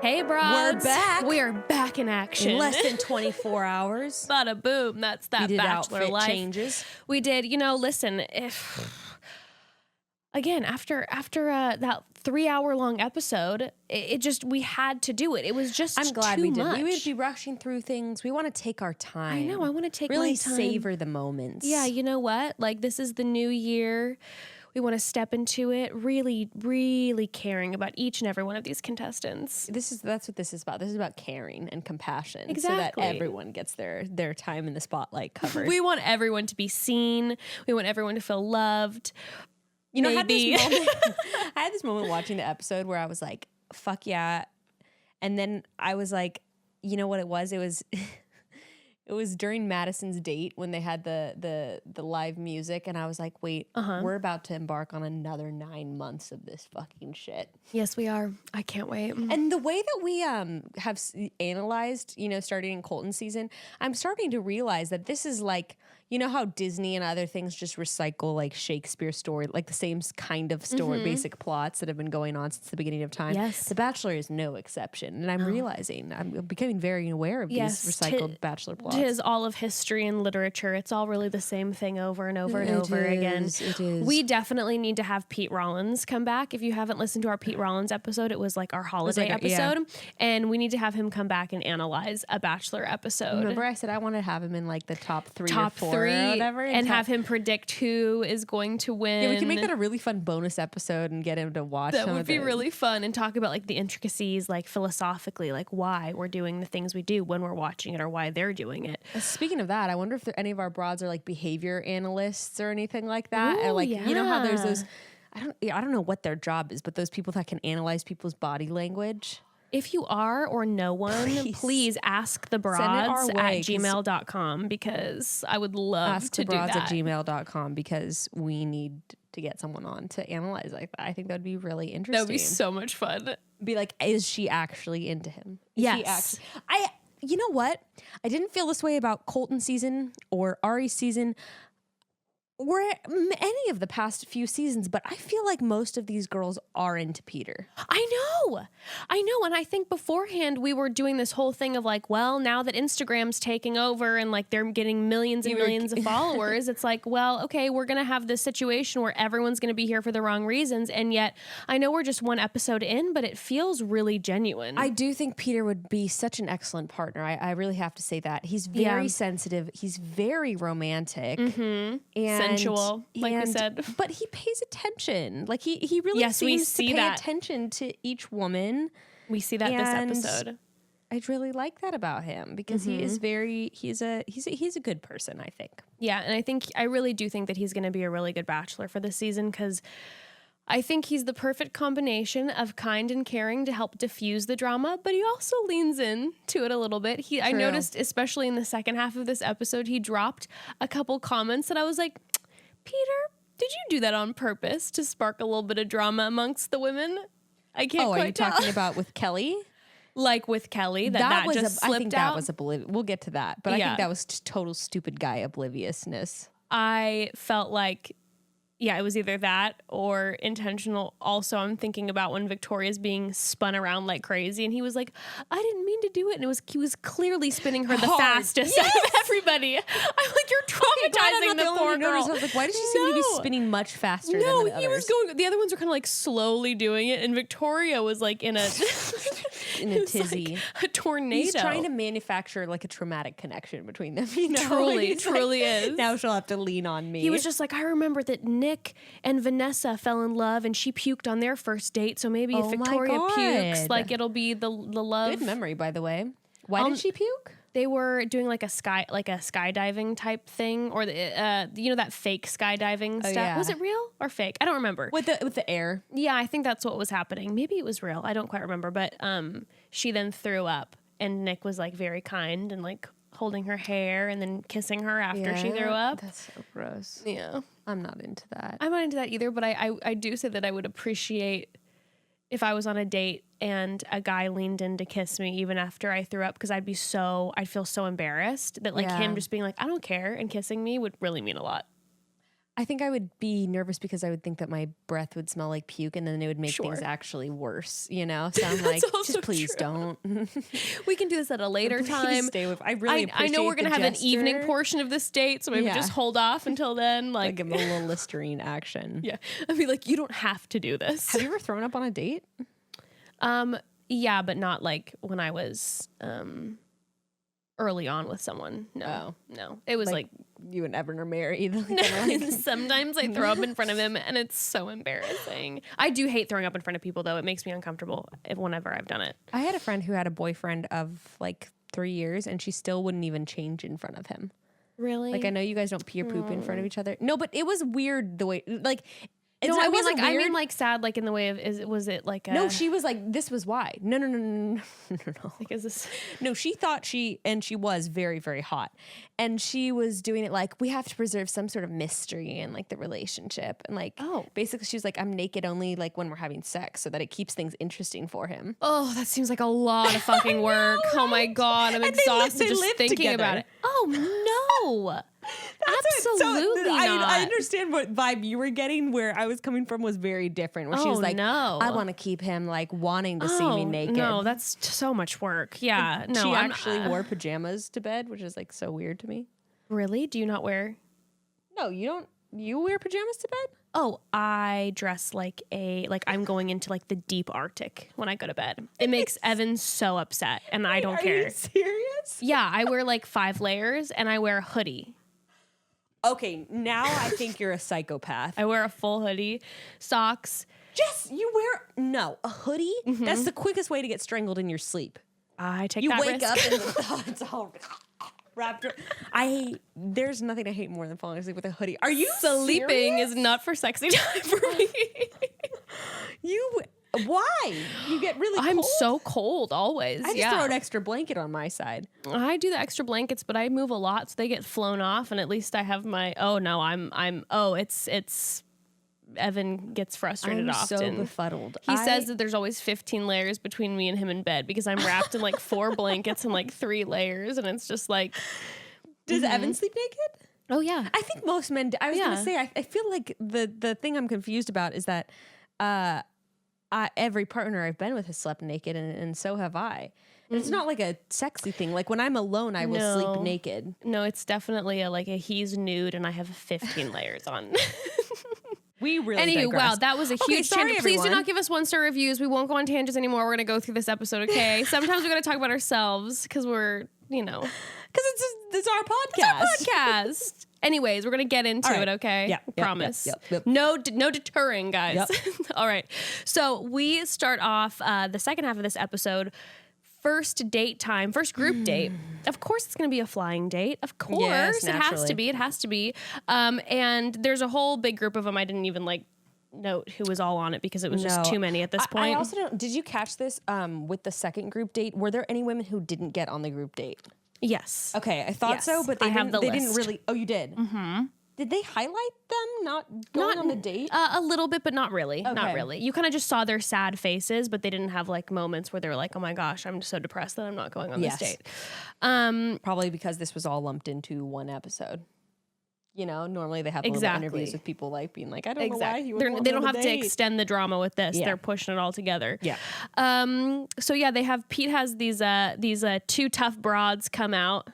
Hey, broads. We're back. We are back in action. In less than 24 hours. Bada boom. That's that We did bachelor outfit life. changes. We did. You know, listen, if again, after that 3-hour-long episode, it just, we had to do it. It was just I'm glad too we did. much. We would be rushing through things. We want to take our time. I know. I want to take really my time. savor the moments. Yeah, you know what? Like, this is the new year. We want to step into it really, really caring about each and every one of these contestants. That's what this is about. This is about caring and compassion. Exactly. So that everyone gets their time in the spotlight covered. We want everyone to be seen. We want everyone to feel loved. You know, Maybe. I had this moment watching the episode where I was like, fuck yeah. And then I was like, you know what it was? It was it was during Madison's date when they had the live music, and I was like, wait, we're about to embark on another 9 months of this fucking shit. Yes, we are. I can't wait. And the way that we have analyzed, you know, starting in Colton's season, I'm starting to realize that this is like, you know how Disney and other things just recycle like Shakespeare story, like the same kind of story, basic plots that have been going on since the beginning of time. Yes. The Bachelor is no exception. And I'm realizing, I'm becoming very aware of these recycled Bachelor plots. Tis all of history and literature. It's all really the same thing over and over and over again. It is. We definitely need to have Pete Rollins come back. If you haven't listened to our Pete Rollins episode, it was like our holiday episode. And we need to have him come back and analyze a Bachelor episode. Remember I said I want to have him in like the top three or four or whatever, and have him predict who is going to win. Yeah, we can make that a really fun bonus episode and get him to watch. That would be really fun, and talk about like the intricacies, like philosophically, like why we're doing the things we do when we're watching it, or why they're doing it. Speaking of that, I wonder if any of our broads are like behavior analysts or anything like that. Ooh, Or like, you know how there's yeah. those, I don't know what their job is, but those people that can analyze people's body language. If you are or know one, please ask the broads our way, at gmail.com, because I would love to do that. Ask the broads at gmail.com, because we need to get someone on to analyze like that. I think that would be really interesting. That would be so much fun. Be like, is she actually into him? Yes. You know what? I didn't feel this way about Colton's season or Ari's season or any of the past few seasons, but I feel like most of these girls are into Peter. I know. And I think beforehand we were doing this whole thing of like, well, now that Instagram's taking over and like they're getting millions and millions of followers, it's like, well, okay, we're going to have this situation where everyone's going to be here for the wrong reasons. And yet I know we're just one episode in, but it feels really genuine. I do think Peter would be such an excellent partner. I really have to say that. He's very sensitive. He's very romantic. And sensual, like we said. But he pays attention. Like he really seems to pay attention to each woman. We see that this episode. I really like that about him, because he is he's a good person, I think. Yeah, and I really do think that he's going to be a really good Bachelor for this season, because I think he's the perfect combination of kind and caring to help diffuse the drama, but he also leans in to it a little bit. I noticed, especially in the second half of this episode, he dropped a couple comments that I was like, Peter, did you do that on purpose to spark a little bit of drama amongst the women? I can't quite tell. Are you talking about with Kelly? Like with Kelly, that was just slipped I think out. that was oblivious. We'll get to that, but I think that was just total stupid guy obliviousness. I felt like, it was either that or intentional. Also, I'm thinking about when Victoria's being spun around like crazy, and he was like, I didn't mean to do it. And he was clearly spinning her the fastest out of everybody. I'm like, you're traumatizing the poor girl. I was like, why does she seem to be spinning much faster than the others? He was going, the other ones were kind of like slowly doing it, and Victoria was like in a tizzy. Like a tornado. He's trying to manufacture like a traumatic connection between them. You know? Truly is. Now she'll have to lean on me. He was just like, I remember that Nick and Vanessa fell in love, and she puked on their first date. So maybe if Victoria pukes, like it'll be the love. Good memory, by the way. Why did she puke? They were doing like a skydiving type thing, or that fake skydiving stuff. Yeah. Was it real or fake? I don't remember. With the air. Yeah, I think that's what was happening. Maybe it was real. I don't quite remember. But she then threw up, and Nick was like very kind and like holding her hair and then kissing her after she threw up. That's so gross. Yeah, I'm not into that. I'm not into that either. But I do say that I would appreciate if I was on a date and a guy leaned in to kiss me even after I threw up, because I'd feel so embarrassed that him just being like, I don't care, and kissing me would really mean a lot. I think I would be nervous because I would think that my breath would smell like puke and then it would make things actually worse, you know? So I'm like, just please don't. We can do this at a later time. Stay with, I really appreciate I know we're going to have gesture. an evening portion of this date, so maybe just hold off until then. Like, give them a little Listerine action. Yeah. I'd be like, you don't have to do this. Have you ever thrown up on a date? Yeah, but not like when I was early on with someone. No. It was like you and Evan are married. Sometimes I throw up in front of him and it's so embarrassing. I do hate throwing up in front of people though. It makes me uncomfortable whenever I've done it. I had a friend who had a boyfriend of like 3 years and she still wouldn't even change in front of him. Really? Like I know you guys don't pee or poop in front of each other. No, but it was weird the way like no, I mean like sad, like in the way of was it like a... No, she was like, this was why. No. Like, is this... No, she thought she was very, very hot. And she was doing it like, we have to preserve some sort of mystery in like the relationship. And like, basically she was like, I'm naked only like when we're having sex so that it keeps things interesting for him. Oh, that seems like a lot of fucking work. Know, right? Oh my God, I'm exhausted just thinking about it. Oh no. Absolutely not. I understand what vibe you were getting. Where I was coming from was very different. Where she was like, no. I want to keep him like wanting to see me naked. No, that's so much work. Yeah. No, she actually wore pajamas to bed, which is like so weird to me. Really? Do you not wear? No, you don't. You wear pajamas to bed? Oh, I dress like I'm going into like the deep Arctic when I go to bed. It makes Evan so upset and I don't care. Are you serious? Yeah, I wear like 5 layers and I wear a hoodie. Okay, now I think you're a psychopath. I wear a full hoodie, socks. Jess, you wear a hoodie? Mm-hmm. That's the quickest way to get strangled in your sleep. I take you that wake risk. up and it's all wrapped up. There's nothing I hate more than falling asleep with a hoodie. Are you sleeping serious? Is not for sexy time for me. Why? You get really cold? I'm so cold always. I just throw an extra blanket on my side. I do the extra blankets, but I move a lot, so they get flown off, and at least I have my. Oh no, it's. Evan gets frustrated often. I'm so befuddled. He says that there's always 15 layers between me and him in bed because I'm wrapped in like 4 blankets and like 3 layers, and it's just like. Does Evan sleep naked? Oh yeah, I think most men do. I was gonna say I feel like the thing I'm confused about is that every partner I've been with has slept naked, and so have I. And it's not like a sexy thing. Like when I'm alone, I will sleep naked. No, it's definitely a he's nude and I have 15 layers on. We really digressed. Wow, that was a huge tangent. Please do not give us 1-star reviews. We won't go on tangents anymore. We're going to go through this episode, okay? Sometimes we're going to talk about ourselves because we're, Because it's our podcast. It's our podcast. Anyways, we're going to get into it, okay? Yeah. Promise. Yep. No deterring, guys. Yep. All right. So we start off the second half of this episode. First date time, first group date. Of course, it's going to be a flying date. Of course, yes, it has to be. It has to be. And there's a whole big group of them. I didn't even note who was all on it because it was just too many at this point. I also don't. Did you catch this with the second group date? Were there any women who didn't get on the group date? Yes. Okay, I thought so, but they didn't really. Oh, you did. Mm-hmm. Did they highlight them not going on the date? A little bit, but not really. Okay. Not really. You kind of just saw their sad faces, but they didn't have moments where they were like, "Oh my gosh, I'm so depressed that I'm not going on this date." Probably because this was all lumped into one episode. Normally they have little interviews with people being like, "I don't know why he was They don't have to extend the drama with this. Yeah. They're pushing it all together. Yeah. So they have Pete has these 2 tough broads come out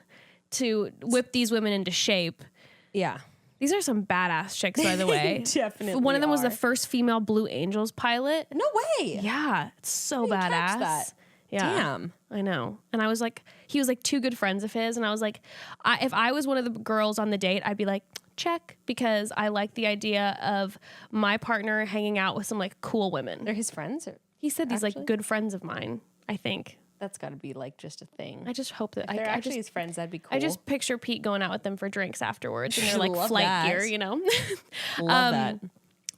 to whip these women into shape. Yeah. These are some badass chicks, by the way. Definitely. One of them was the first female Blue Angels pilot. No way. Yeah, it's so badass. Catch that? Yeah. Damn. I know. And I was like, he was 2 good friends of his, and I was like, if I was one of the girls on the date, I'd be like, check, because I like the idea of my partner hanging out with some cool women. They're his friends? He said these good friends of mine, I think. That's got to be just a thing. I just hope that they're actually his friends. That'd be cool. I just picture Pete going out with them for drinks afterwards, and they're Love flight that. gear, Love that.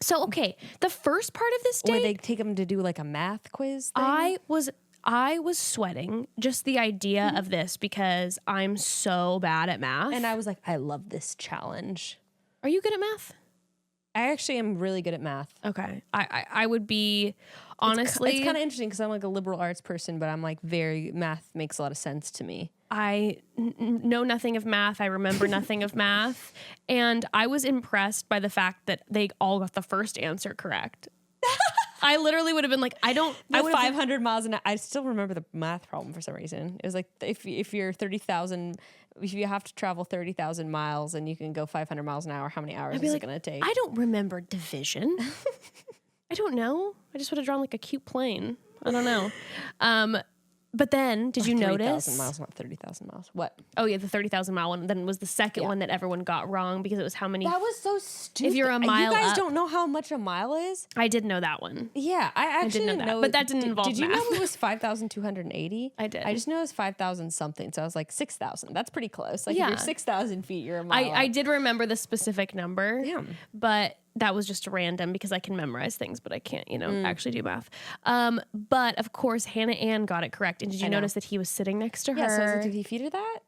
So okay, the first part of this date, where they take him to do a math quiz thing? I was sweating just the idea of this because I'm so bad at math, and I was like, I love this challenge. Are you good at math? I actually am really good at math. Okay. I would be, Honestly, it's kind of interesting because I'm like a liberal arts person, but I'm like math makes a lot of sense to me. I know nothing of math. I remember nothing of math. And I was impressed by the fact that they all got the first answer correct. I literally would have been like, I would 500 miles an hour. I still remember the math problem for some reason. It was like if you're 30,000, if you have to travel 30,000 miles and you can go 500 miles an hour, how many hours is it going to take? I don't remember division. I don't know. I just would have drawn like a cute plane. I don't know. But then, did you notice? 30,000 miles, not 30,000 miles. What? Oh, yeah, the 30,000 mile one. Then was the second one that everyone got wrong because it was how many. That was so stupid. If you're a mile You guys up. don't know how much a mile is? I did know that one. Yeah, I actually didn't know that, but that didn't involve Did you math. know it was 5,280? I did. I just know it was 5,000 something, so I was like 6,000. That's pretty close. Like if Yeah. you're 6,000 feet, you're a mile I up. did remember the specific number. Damn. But that was just random because I can memorize things, but I can't, actually do math. But of course, Hannah Ann got it correct. And did you notice that he was sitting next to her? Yeah, so I was like, did he feed her that?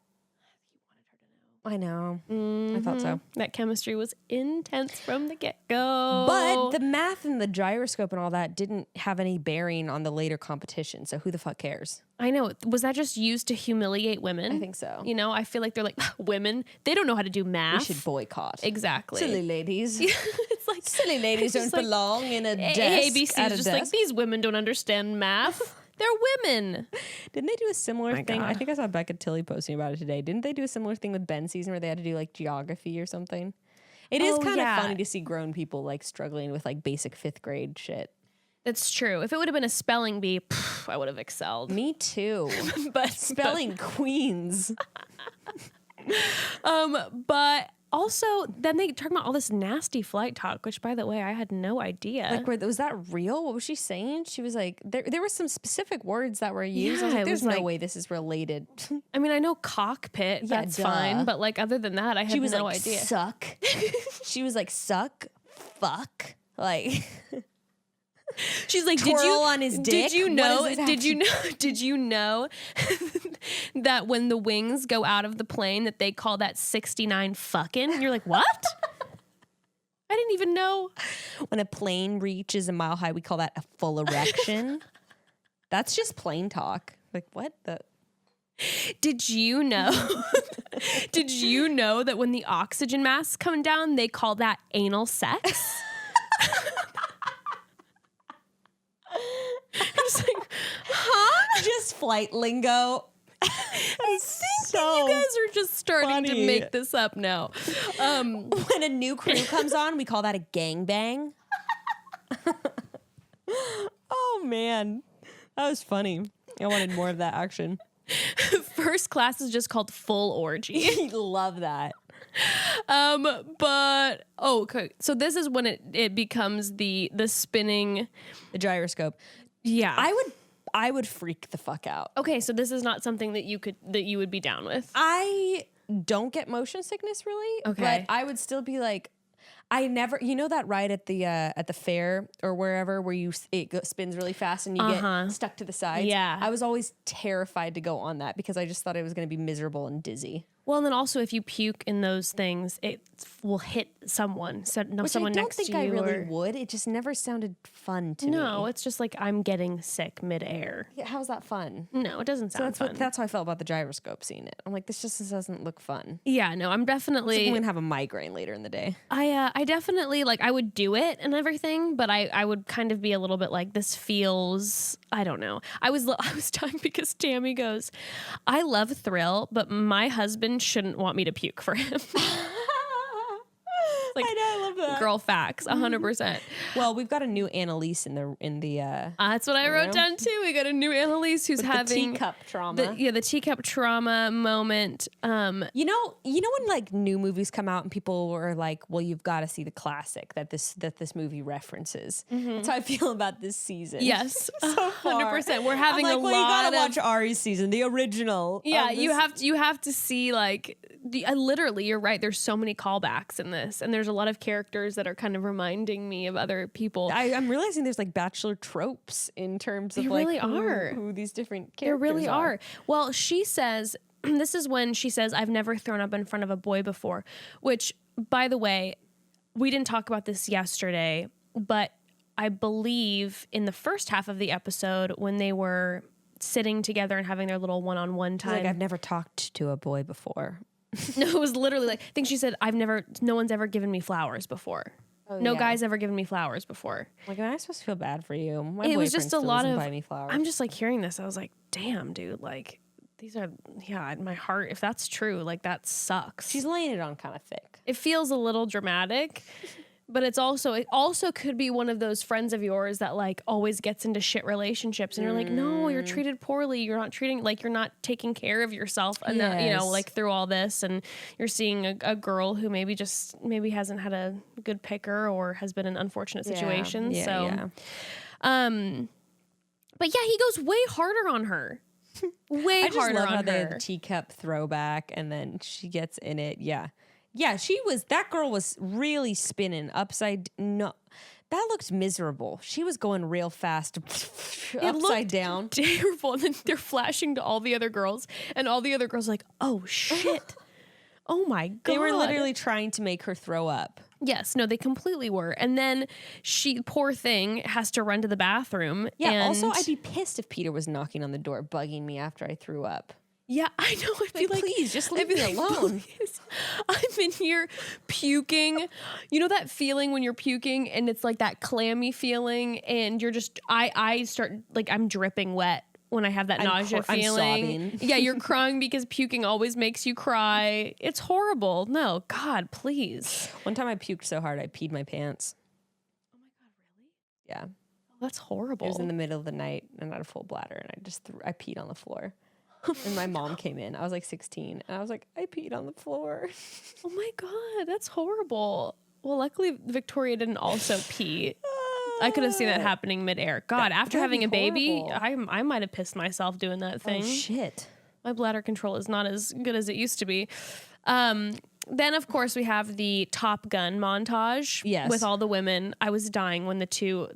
I know. I thought so. That chemistry was intense from the get-go. But the math and the gyroscope and all that didn't have any bearing on the later competition. So who the fuck cares? I know. Was that just used to humiliate women? I think so. I feel like they're like, women, they don't know how to do math. We should boycott. Exactly. Silly ladies. It's like Silly ladies don't just like, belong in a desk ABC at is a just desk. like, these women don't understand math. They're women. Didn't they do a similar thing? God. I think I saw Becca Tilly posting about it today. Didn't they do a similar thing with Ben's season where they had to do like geography or something? It is kind of funny to see grown people like struggling with like basic 5th grade shit. That's true. If it would have been a spelling bee, I would have excelled. Me too. But Spelling queens. but also then they talk about all this nasty flight talk, which by the way, I had no idea. Like, was that real? What was she saying? She was like, there were some specific words that were used. I was Yeah, like, it there's was no like- way this is related. I mean, I know cockpit, Yeah, that's duh. fine, but like other than that, I had She was no like, idea. suck. She was like, suck, fuck. Like, She's like, twirl on his dick? Did you What know? does this Did you know? Did you know that when the wings go out of the plane, that they call that 69 fucking? And you're like, what? I didn't even know. when a plane reaches a mile high, we call that a full erection. That's just plane talk. Like, what the? Did you know? Did you know that when the oxygen masks come down, they call that anal sex? I'm just like, huh? Just flight lingo. I think you guys are just starting to funny. make this up now. When a new crew comes on, we call that a gangbang. Oh, man. That was funny. I wanted more of that action. First class is just called full orgy. Love that. But okay. So this is when it becomes the spinning. The gyroscope. Yeah. I would freak the fuck out. Okay, so this is not something that you would be down with. I don't get motion sickness really. Okay. But I would still be like, I never, that ride at the fair or wherever where it spins really fast and you get stuck to the sides. Yeah. I was always terrified to go on that because I just thought I was going to be miserable and dizzy. Well, and then also if you puke in those things, it will hit someone. So no, Which someone I don't next think to you. I really would. It just never sounded fun to me. No, it's just like I'm getting sick midair. Yeah, how's that fun? No, it doesn't sound fun. That's how I felt about the gyroscope seeing it. I'm like, this just doesn't look fun. Yeah, no, I'm It's like definitely. I'm gonna have a migraine later in the day. I definitely like I would do it and everything, but I would kind of be a little bit like this feels. I don't know. I was done because Tammy goes, I love thrill, but my husband shouldn't want me to puke for him. Like, I know, I love that. girl facts, 100%. Well, we've got a new Annalise in the That's what I wrote down too. We got a new Annalise who's having teacup trauma. the teacup trauma moment. You know when like new movies come out and people are like, well, you've got to see the classic that this movie references. That's how I feel about this season. Yes, So far. 100%. We're having I'm like, a well, lot you gotta of watch Ari's season, the original. Yeah, of you this. have to see like literally. You're right. There's so many callbacks in this, and there's a lot of characters that are kind of reminding me of other people. I'm realizing there's like Bachelor tropes in terms of They like really are. who these different There characters really are. Well, she says this is when she says, "I've never thrown up in front of a boy before," which, by the way, we didn't talk about this yesterday, but I believe, in the first half of the episode when they were sitting together and having their little one-on-one time. Like, I've never talked to a boy before. No, it was literally like, I think she said, no one's ever given me flowers before. No guy's ever given me flowers before. Like, am I supposed to feel bad for you? My it was just a lot of, buy me flowers. I'm just like hearing this. I was like, damn, dude, like these are, my heart, if that's true, like that sucks. She's laying it on kind of thick. It feels a little dramatic. But it also could be one of those friends of yours that like always gets into shit relationships and you're like, no, you're treated poorly. You're not you're not taking care of yourself enough, you know, like through all this. And you're seeing a girl who maybe hasn't had a good picker or has been in unfortunate situations. But yeah, he goes way harder on her. Way I just harder love on how they her. have the teacup throwback and then she gets in it. Yeah. Yeah, that girl was really spinning upside. No, that looked miserable. She was going real fast, upside down. Terrible. And then they're flashing to all the other girls, and all the other girls are like, oh shit. Oh my God. They were literally trying to make her throw up. Yes, no, they completely were. And then she, poor thing, has to run to the bathroom. Yeah, and also, I'd be pissed if Peter was knocking on the door, bugging me after I threw up. Yeah, I know. I'd be like, please, just leave me alone. Please. I'm in here puking. You know that feeling when you're puking and it's like that clammy feeling and you're just, I start, like I'm dripping wet when I have that nausea feeling. I'm sobbing. Yeah, you're crying because puking always makes you cry. It's horrible. No, God, please. One time I puked so hard I peed my pants. Oh my God, really? Yeah. Oh, that's horrible. It was in the middle of the night and I had a full bladder and I peed on the floor. And my mom came in. I was like 16. And I was like, I peed on the floor. Oh my God, that's horrible. Well, luckily Victoria didn't also pee. I could have seen that happening midair. God, after having a baby, I might have pissed myself doing that thing. Oh, shit. My bladder control is not as good as it used to be. Then, of course, we have the Top Gun montage with all the women. I was dying when the two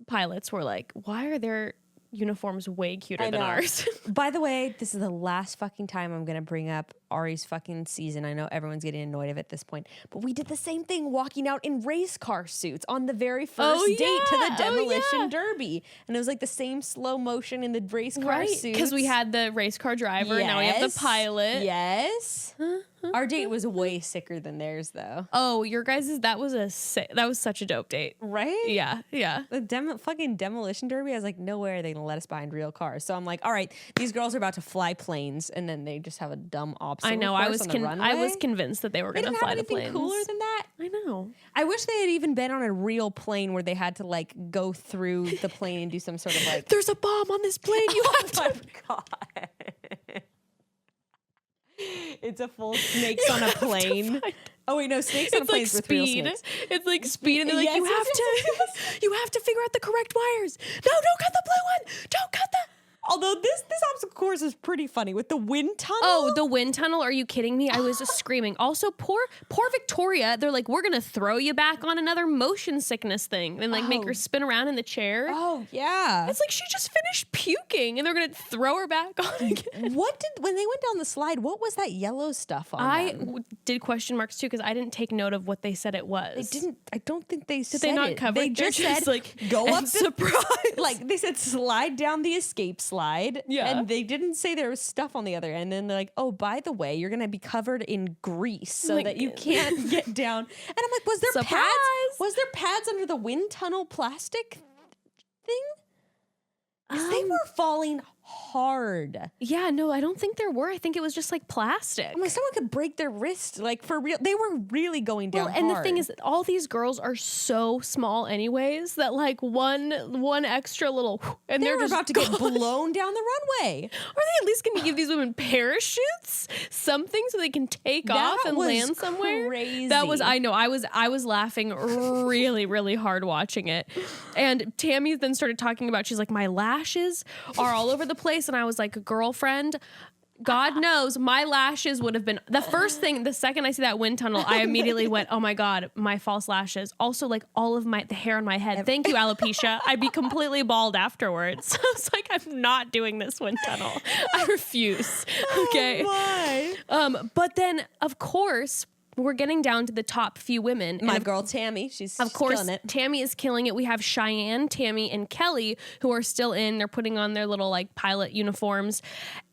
pilots were like, why are their uniforms way cuter than ours? By the way, this is the last fucking time I'm going to bring up Ari's fucking season. I know everyone's getting annoyed of it at this point, but we did the same thing walking out in race car suits on the very first date to the demolition derby. And it was like the same slow motion in the race car suits. Because we had the race car driver, now we have the pilot. Yes. Our date was way sicker than theirs, though. Oh, your guys' that was such a dope date, right? Yeah, yeah. The fucking demolition derby. I was like, nowhere are they gonna let us behind real cars. So I'm like, all right, these girls are about to fly planes, and then they just have a dumb obstacle. I know. Course I was convinced that they were gonna fly the planes. Anything cooler than that? I know. I wish they had even been on a real plane where they had to like go through the plane and do some sort of like. There's a bomb on this plane. You have to. God. It's a full snakes on a plane. Oh wait, no, snakes on a plane with real snakes. It's like speed, and they're like, you have to figure out the correct wires. No, don't cut the blue one. Don't cut the. Although this obstacle course is pretty funny with the wind tunnel. Oh, the wind tunnel? Are you kidding me? I was just screaming. Also, poor Victoria. They're like, we're gonna throw you back on another motion sickness thing and like make her spin around in the chair. Oh yeah. It's like she just finished puking and they're gonna throw her back on again. When they went down the slide? What was that yellow stuff on? I did question marks too because I didn't take note of what they said it was. They didn't. I don't think they said it. Did they not cover it? They just said like go up surprise. Like they said slide down the escape slide. Yeah. And they didn't say there was stuff on the other end. And then they're like, oh, by the way, you're going to be covered in grease so that you can't get down. And I'm like, was there pads? Was there pads under the wind tunnel plastic thing? Because they were falling hard. Yeah, no, I don't think there were. I think it was just like plastic. I'm like, someone could break their wrist, like for real. They were really going down and hard. The thing is that all these girls are so small anyways that like one extra little and they're just about to get blown down the runway. Are they at least going to give these women parachutes? Something so they can take off and land somewhere? Crazy. That was I know. I was laughing really, really hard watching it. And Tammy then started talking about, she's like, my lashes are all over the place, and I was like, girlfriend, God knows my lashes would have been the first thing. The second I see that wind tunnel, I immediately went, oh my God, my false lashes. Also, like all of the hair on my head. Thank you, alopecia. I'd be completely bald afterwards. I was like, I'm not doing this wind tunnel. I refuse. Okay. Oh my. But then, of course, we're getting down to the top few women. My girl Tammy, she's killing it. Tammy is killing it. We have Cheyenne, Tammy, and Kelly who are still in. They're putting on their little like pilot uniforms,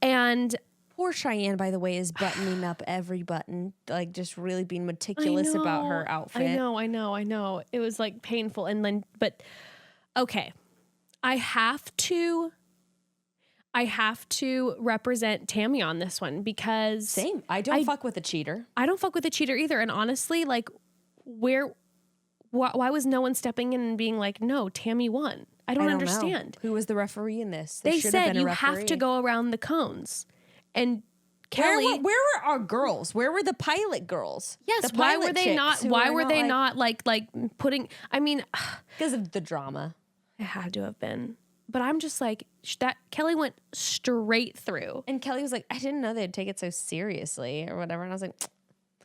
and poor Cheyenne, by the way, is buttoning up every button, like just really being meticulous about her outfit. I know. It was like painful, and then but okay, I have to represent Tammy on this one because same. I don't fuck with a cheater. I don't fuck with a cheater either. And honestly, like, why was no one stepping in and being like, no, Tammy won? I don't understand. Who was the referee in this? They said you have to go around the cones. And Kelly, where were our girls? Where were the pilot girls? Yes, why were they not? Why were they not like putting? I mean, because of the drama. It had to have been. But I'm just like, that Kelly went straight through. And Kelly was like, I didn't know they'd take it so seriously or whatever. And I was like,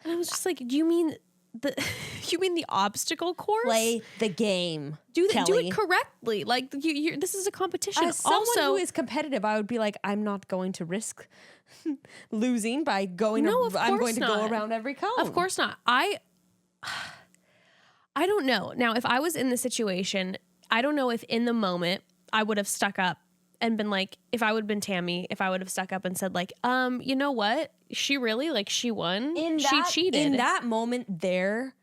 and I was just like, do you mean the obstacle course? Play the game. Do it correctly. Like this is a competition. As someone who is competitive, I would be like, I'm not going to risk losing by going. No, of course I'm going to not. go around every cone. Of course not. I don't know. Now, if I was in the situation, I don't know if in the moment I would have stuck up and been like, if I would have been Tammy, if I would have stuck up and said like, you know what? She really, like, she won. She cheated. In that moment there,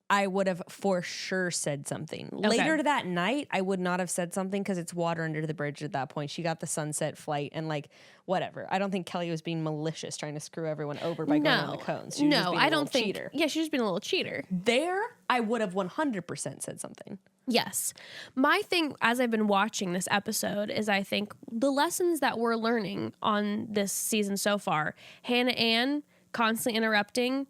I would have for sure said something. Okay. Later that night, I would not have said something because it's water under the bridge at that point. She got the sunset flight and like, whatever. I don't think Kelly was being malicious trying to screw everyone over by going on the cones. She was just being I don't think. Cheater. Yeah, she was being a little cheater. There, I would have 100% said something. Yes. My thing, as I've been watching this episode, is I think the lessons that we're learning on this season so far, Hannah Ann constantly interrupting,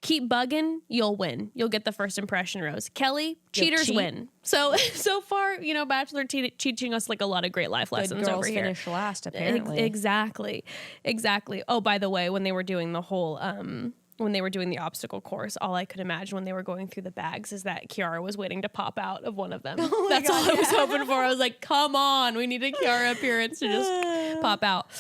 keep bugging, you'll win. You'll get the first impression rose. Kelly, cheaters win. So far, Bachelor teaching us like a lot of great life lessons over here. Finish last, apparently. Exactly. Oh, by the way, when they were doing the whole, when they were doing the obstacle course, all I could imagine when they were going through the bags is that Kiara was waiting to pop out of one of them. That's all I was hoping for. I was like, come on, we need a Kiara appearance to just pop out.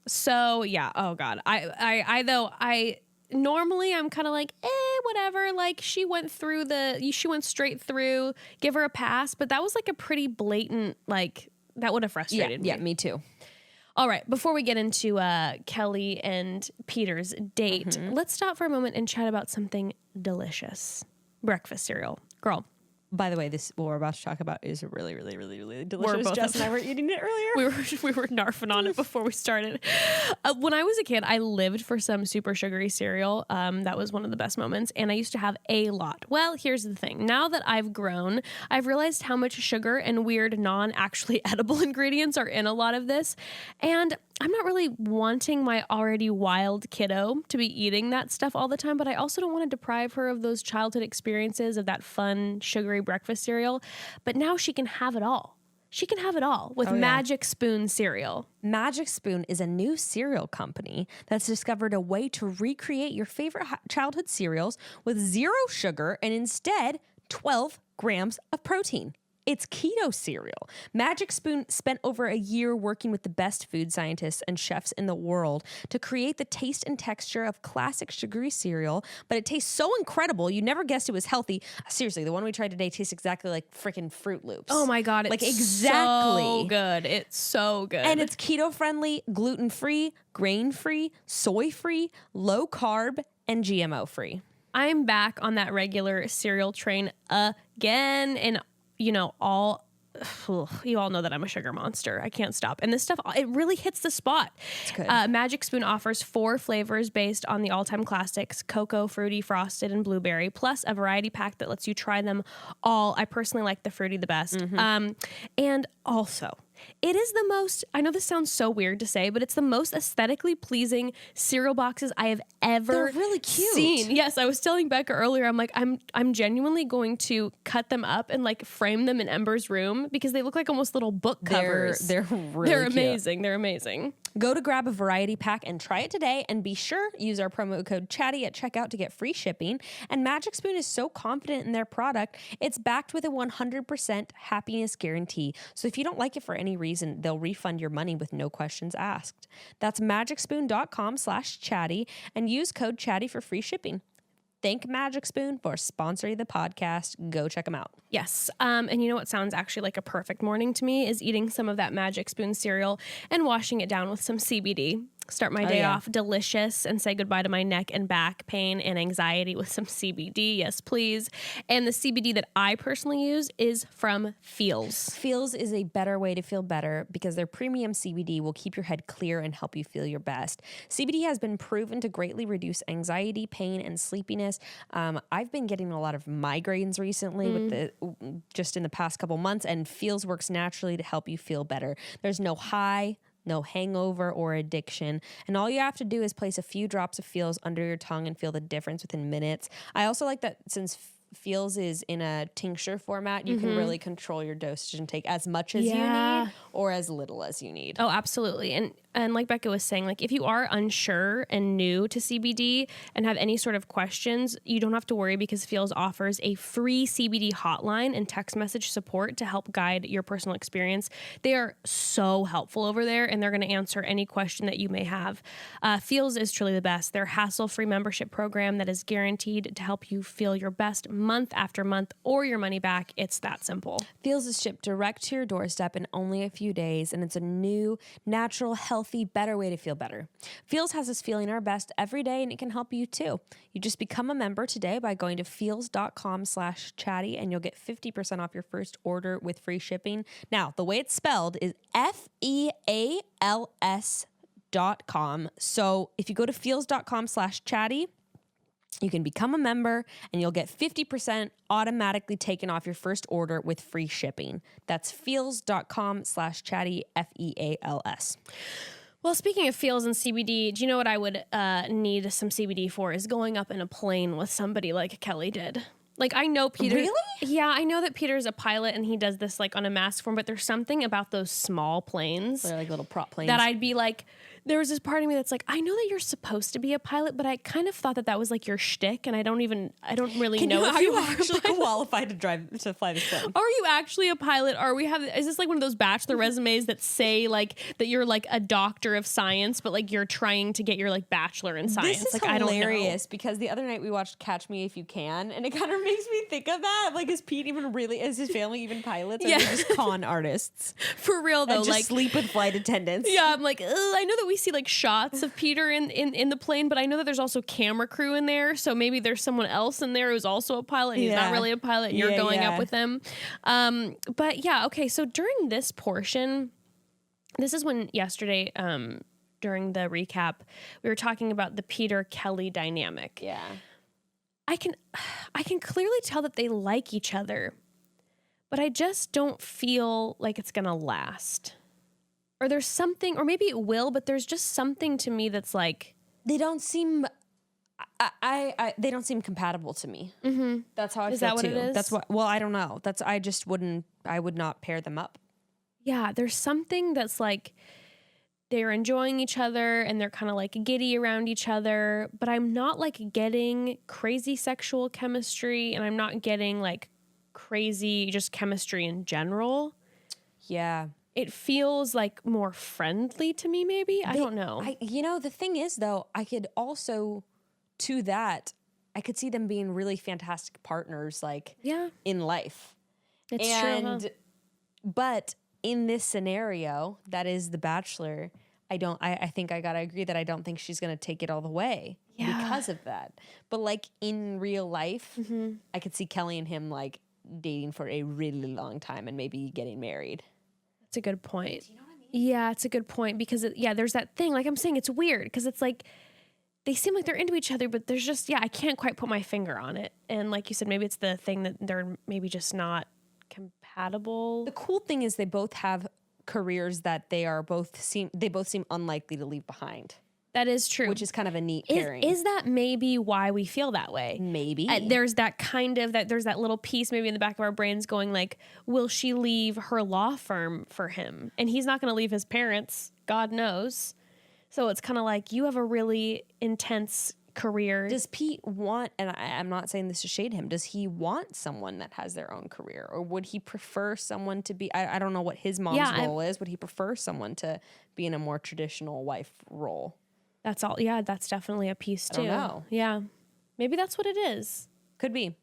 So yeah, oh God. I normally I'm kind of like, whatever. Like she went straight through, give her a pass. But that was like a pretty blatant, like that would have frustrated me. Yeah, me too. All right, before we get into Kelly and Peter's date, let's stop for a moment and chat about something delicious. Breakfast cereal. Girl. By the way, what we're about to talk about is really, really, really, really delicious. Jess and I were eating it earlier. We were narfing on it before we started. When I was a kid, I lived for some super sugary cereal. That was one of the best moments. And I used to have a lot. Well, here's the thing. Now that I've grown, I've realized how much sugar and weird non-actually edible ingredients are in a lot of this. And I'm not really wanting my already wild kiddo to be eating that stuff all the time, but I also don't want to deprive her of those childhood experiences of that fun, sugary breakfast cereal. But now she can have it all. She can have it all with Magic Spoon cereal. Magic Spoon is a new cereal company that's discovered a way to recreate your favorite childhood cereals with 0 sugar and instead 12 grams of protein. It's keto cereal. Magic Spoon spent over a year working with the best food scientists and chefs in the world to create the taste and texture of classic sugary cereal, but it tastes so incredible, you never guessed it was healthy. Seriously, the one we tried today tastes exactly like freaking Fruit Loops. Oh my God, it's so good. It's so good. And it's keto-friendly, gluten-free, grain-free, soy-free, low-carb, and GMO-free. I'm back on that regular cereal train again, and you all know that I'm a sugar monster. I can't stop. And this stuff, it really hits the spot. It's good. Magic Spoon offers 4 flavors based on the all-time classics, cocoa, fruity, frosted, and blueberry, plus a variety pack that lets you try them all. I personally like the fruity the best. And also, it is the most, I know this sounds so weird to say, but it's the most aesthetically pleasing cereal boxes I have ever They're really cute. seen. Yes, I was telling Becca earlier, I'm like, I'm genuinely going to cut them up and like frame them in Ember's room because they look like almost little book covers. They're really amazing. They're amazing. Go to grab a variety pack and try it today, and be sure use our promo code CHATTY at checkout to get free shipping. And Magic Spoon is so confident in their product, it's backed with a 100% happiness guarantee. So if you don't like it for any reason, they'll refund your money with no questions asked. That's magicspoon.com/chatty and use code CHATTY for free shipping. Thank Magic Spoon for sponsoring the podcast. Go check them out. Yes. And you know what sounds actually like a perfect morning to me is eating some of that Magic Spoon cereal and washing it down with some CBD. Start my day off delicious and say goodbye to my neck and back pain and anxiety with some CBD. Yes, please. And the CBD that I personally use is from Feels. Feels is a better way to feel better because their premium CBD will keep your head clear and help you feel your best. CBD has been proven to greatly reduce anxiety, pain, and sleepiness. I've been getting a lot of migraines recently just in the past couple months, and Feels works naturally to help you feel better. There's no high, no hangover or addiction. And all you have to do is place a few drops of Feels under your tongue and feel the difference within minutes. I also like that since Feels is in a tincture format, you can really control your dosage and take as much as you need or as little as you need. Oh, absolutely. And like Becca was saying, like if you are unsure and new to CBD and have any sort of questions, you don't have to worry because Feels offers a free CBD hotline and text message support to help guide your personal experience. They are so helpful over there, and they're going to answer any question that you may have. Feels is truly the best. Their hassle-free membership program that is guaranteed to help you feel your best month after month or your money back. It's that simple. Feels is shipped direct to your doorstep in only a few days, and it's a new, natural, healthy, better way to feel better. Feels has us feeling our best every day, and it can help you too. You just become a member today by going to feels.com/chatty, and you'll get 50% off your first order with free shipping. Now, the way it's spelled is FEALS.com. So if you go to feels.com/chatty, you can become a member and you'll get 50% automatically taken off your first order with free shipping. That's feels.com/chatty, FEALS. Well, speaking of Feels and CBD, do you know what I would need some CBD for is going up in a plane with somebody like Kelly did. Like, I know Peter. Really? Yeah, I know that Peter's a pilot and he does this like on a mask form, but there's something about those small planes. They're like little prop planes. That I'd be like, there was this part of me that's like, I know that you're supposed to be a pilot, but I kind of thought that was like your shtick, and I don't really know if you are actually qualified to fly this plane. Are you actually a pilot? Is this like one of those bachelor resumes that say like that you're like a doctor of science, but like you're trying to get your like bachelor in science? This is like hilarious because the other night we watched Catch Me If You Can, and it kind of makes me think of that. Like, is his family even pilots? Or are they just con artists? For real though, and just like sleep with flight attendants. Yeah, I'm like, I know that we see like shots of Peter in the plane, but I know that there's also camera crew in there, so maybe there's someone else in there who's also a pilot and he's not really a pilot and you're going up with them. But yeah, okay, so during this portion, this is when yesterday during the recap we were talking about the Peter Kelly dynamic. Yeah. I can clearly tell that they like each other, but I just don't feel like it's gonna last. Or there's something, or maybe it will, but there's just something to me that's like, they don't seem. They don't seem compatible to me. Mm-hmm. That's how I feel. Is that what too. it is? That's what. Well, I don't know. I would not pair them up. Yeah, there's something that's like they're enjoying each other and they're kind of like giddy around each other, but I'm not like getting crazy sexual chemistry, and I'm not getting like crazy just chemistry in general. Yeah. It feels like more friendly to me, maybe. I don't know. The thing is, though, I could also, to that, I could see them being really fantastic partners, like, in life. It's true. Huh? But in this scenario, that is The Bachelor, I think I gotta agree that I don't think she's gonna take it all the way because of that. But, like, in real life, I could see Kelly and him, like, dating for a really long time and maybe getting married. That's a good point. Do you know what I mean? Yeah, it's a good point because, there's that thing. Like I'm saying, it's weird because it's like they seem like they're into each other, but there's just, I can't quite put my finger on it. And like you said, maybe it's the thing that they're maybe just not compatible. The cool thing is they both have careers that they both seem unlikely to leave behind. That is true. Which is kind of a neat pairing. Is that maybe why we feel that way? Maybe. There's that there's that little piece maybe in the back of our brains going like, will she leave her law firm for him? And he's not going to leave his parents, God knows. So it's kind of like you have a really intense career. Does Pete want, and I'm not saying this to shade him, does he want someone that has their own career? Or would he prefer someone to be, I don't know what his mom's role is. Would he prefer someone to be in a more traditional wife role? That's all. Yeah, that's definitely a piece too. I don't know. Yeah. Maybe that's what it is. Could be.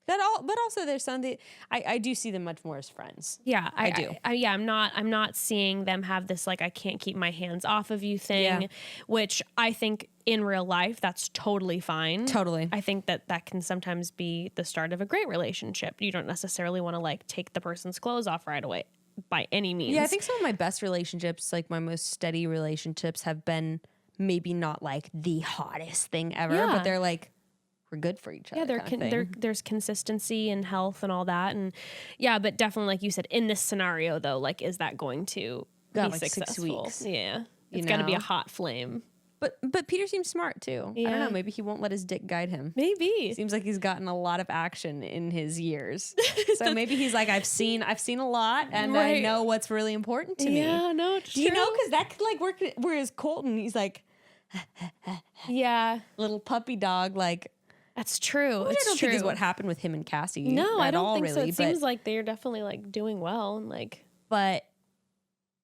But also there's something, I do see them much more as friends. Yeah, I do. I'm not seeing them have this like I can't keep my hands off of you thing, which I think in real life that's totally fine. Totally. I think that can sometimes be the start of a great relationship. You don't necessarily want to like take the person's clothes off right away by any means. Yeah, I think some of my best relationships, like my most steady relationships, have been maybe not like the hottest thing ever, but they're like, we're good for each other. Yeah, there's consistency and health and all that. And yeah, but definitely, like you said, in this scenario, though, like, is that going to be like successful? 6 weeks. Yeah. It's got to be a hot flame. But Peter seems smart, too. Yeah. I don't know. Maybe he won't let his dick guide him. Maybe. Seems like he's gotten a lot of action in his years. So maybe he's like, I've seen a lot, and I know what's really important to me. Yeah, no, it's Do you know? Because that could, like, work. Whereas Colton, he's like, yeah. little puppy dog, like, That's true. which I don't think is what happened with him and Cassie. No, I don't think so. Really, It seems like they're definitely like doing well and like. But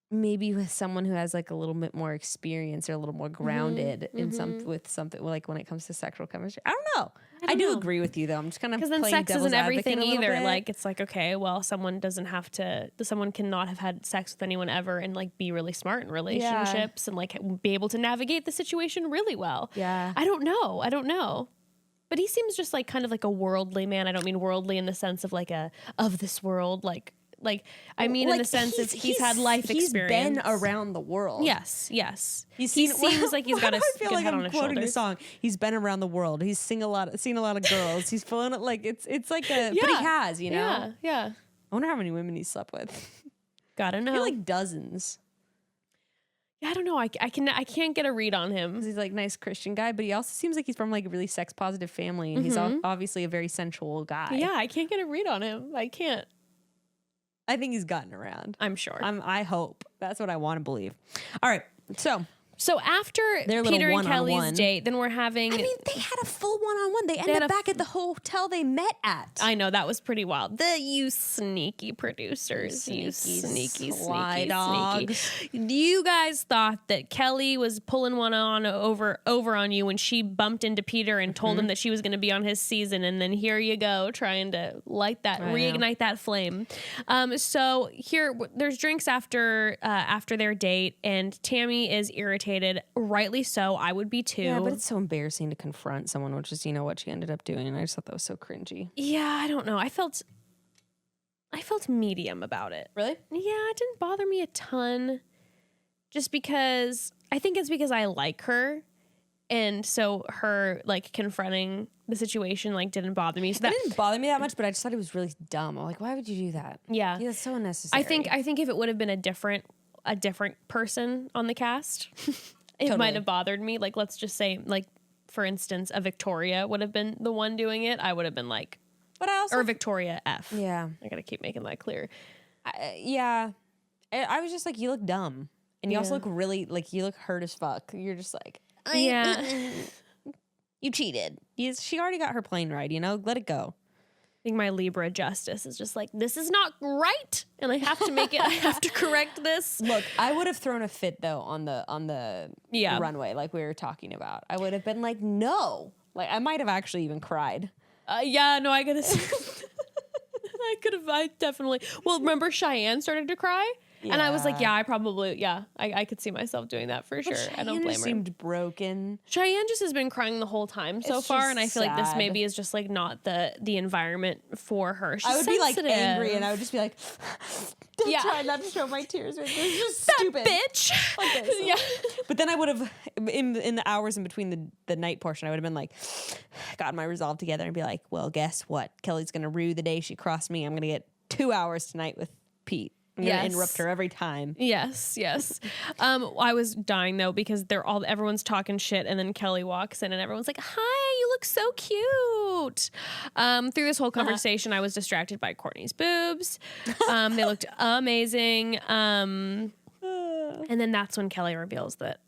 maybe with someone who has like a little bit more experience or a little more grounded in something like when it comes to sexual chemistry. I don't know. I do agree with you though. I'm just kind of Because then sex isn't everything either. Bit. Like it's like, okay, well, someone cannot have had sex with anyone ever and like be really smart in relationships and like be able to navigate the situation really well. Yeah. I don't know. But he seems just like kind of like a worldly man. I don't mean worldly in the sense of like of this world, like I mean in the sense that he's had life experience. He's been around the world. Yes. He Seems like he's got a good head on his quoting shoulders. a song. He's been around the world. He's seen a lot of girls. He's flown it like it's like a but he has, you know. Yeah. I wonder how many women he slept with. Gotta know. I feel like dozens. Yeah, I don't know. I can't get a read on him. He's like a nice Christian guy, but he also seems like he's from like a really sex positive family, and he's obviously a very sensual guy. Yeah, I can't get a read on him. I can't. I think he's gotten around. I'm sure. I hope. That's what I want to believe. All right. So after Their Peter little and Kelly's one-on-one. date, then we're having... I mean, they had a full one-on-one. They ended up back at the hotel they met at. I know, that was pretty wild. You sneaky producers. You sneaky dogs. You guys thought that Kelly was pulling one over on you when she bumped into Peter and told him that she was going to be on his season, and then here you go, trying to reignite that flame. So here, there's drinks after their date, and Tammy is irritated. Rightly so. I would be too. Yeah, but it's so embarrassing to confront someone, which is, what she ended up doing. And I just thought that was so cringy. Yeah, I don't know. I felt medium about it. Really? Yeah, it didn't bother me a ton. Just because I think it's because I like her. And so her like confronting the situation like didn't bother me. So that didn't bother me that much, but I just thought it was really dumb. I'm like, why would you do that? Yeah. That's so unnecessary. I think if it would have been a different person on the cast, it might have bothered me. Like, let's just say, like, for instance, a Victoria would have been the one doing it. I would have been like, or Victoria F. Yeah. I gotta keep making that clear. I was just like, you look dumb. And you also look really, like, you look hurt as fuck. You're just like, you cheated. She already got her plane ride, let it go. I think my Libra justice is just like, this is not right, and I have to make it. I have to correct this. Look, I would have thrown a fit though on the runway, like we were talking about. I would have been like, no, like I might have actually even cried. No, I gotta. I definitely. Well, remember Cheyenne started to cry. Yeah. And I was like, I could see myself doing that for sure. I don't blame her. Seemed broken. Cheyenne just has been crying the whole time so far, and I feel like this maybe is just like not the environment for her. She's I would sensitive. be like angry, and I would just be like, try not to show my tears. This is just that stupid, bitch. Okay, so. Yeah. But then I would have in the hours in between the night portion, I would have been like, got my resolve together and be like, well, guess what? Kelly's gonna rue the day she crossed me. I'm gonna get 2 hours tonight with Pete. I'm gonna interrupt her every time. Yes. I was dying though because everyone's talking shit, and then Kelly walks in, and everyone's like, "Hi, you look so cute." Through this whole conversation, I was distracted by Courtney's boobs. They looked amazing. And then that's when Kelly reveals that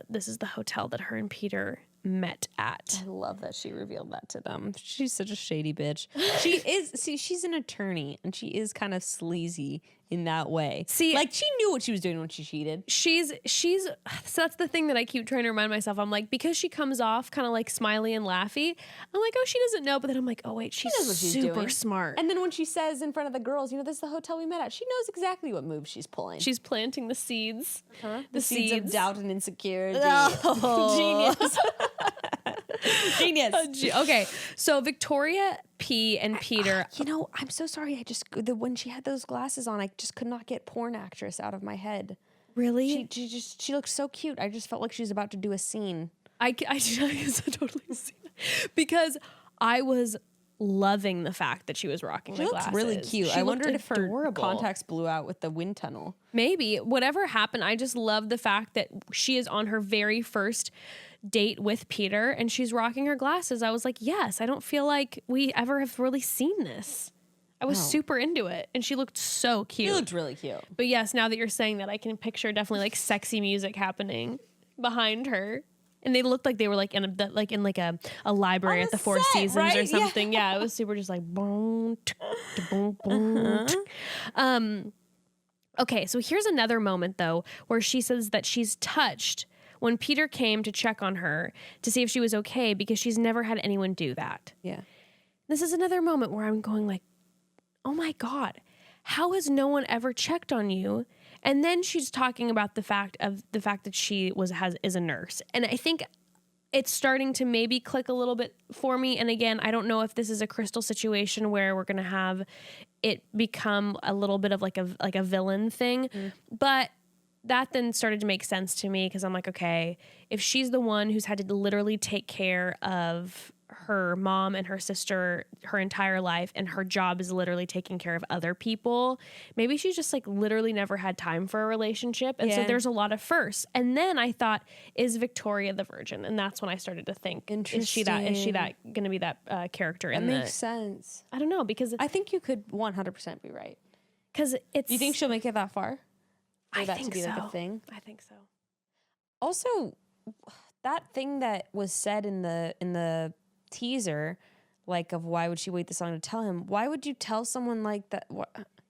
this is the hotel that her and Peter met at. I love that she revealed that to them. She's such a shady bitch. She is. See, she's an attorney, and she is kind of sleazy in that way. See, like she knew what she was doing when she cheated. She's so that's the thing that I keep trying to remind myself. I'm like, because she comes off kind of like smiley and laughy, I'm like, oh, she doesn't know. But then I'm like, oh wait, she's knows what she's super doing. smart. And then when she says in front of the girls, this is the hotel we met at, she knows exactly what move she's pulling. She's planting the seeds. The seeds of doubt and insecurity. Oh. Genius. Genius. Okay, so Victoria P and Peter. I'm so sorry. When she had those glasses on, I just could not get porn actress out of my head. Really? She looked so cute. I just felt like she was about to do a scene. I totally see that. Because I was loving the fact that she was rocking the glasses. She looked really cute. She I wondered if her adorable. contacts blew out with the wind tunnel. Maybe. Whatever happened, I just love the fact that she is on her very first date with Peter and she's rocking her glasses. I was like, yes, I don't feel like we ever have really seen this. I was super into it and she looked so cute. She looked really cute. But yes, now that you're saying that, I can picture definitely like sexy music happening behind her. And they looked like they were like in a library at the Four Seasons, right? Or something. Yeah, it was super just like boom, boom, boom. Okay, so here's another moment though where she says that she's touched when Peter came to check on her to see if she was okay because she's never had anyone do that. Yeah. This is another moment where I'm going like, oh my God, how has no one ever checked on you? And then she's talking about the fact that she is a nurse. And I think it's starting to maybe click a little bit for me. And again, I don't know if this is a Crystal situation where we're going to have it become a little bit of like a villain thing. But that then started to make sense to me because I'm like, okay, if she's the one who's had to literally take care of her mom and her sister her entire life and her job is literally taking care of other people, maybe she's just like literally never had time for a relationship. And so there's a lot of firsts. And then I thought, is Victoria the virgin? And that's when I started to think, is she that going to be that character? That makes sense. I don't know, because I think you could 100% be right. Because it's... Do you think she'll make it that far? I think to be like a thing? I think so. Also, that thing that was said in the teaser, like of why would she wait this long to tell him? Why would you tell someone like that?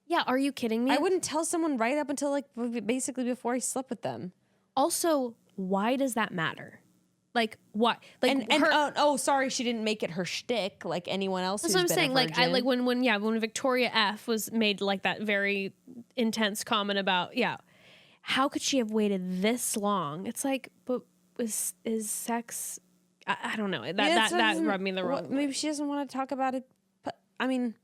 Yeah, are you kidding me? I wouldn't tell someone right up until like basically before I slept with them. Also, why does that matter? Like what? Like sorry, she didn't make it her shtick like anyone else. That's what I'm saying. Like when Victoria F was made like that very intense comment about how could she have waited this long? It's like, but is sex? I don't know. That rubbed me the wrong way. Maybe she doesn't want to talk about it. But I mean,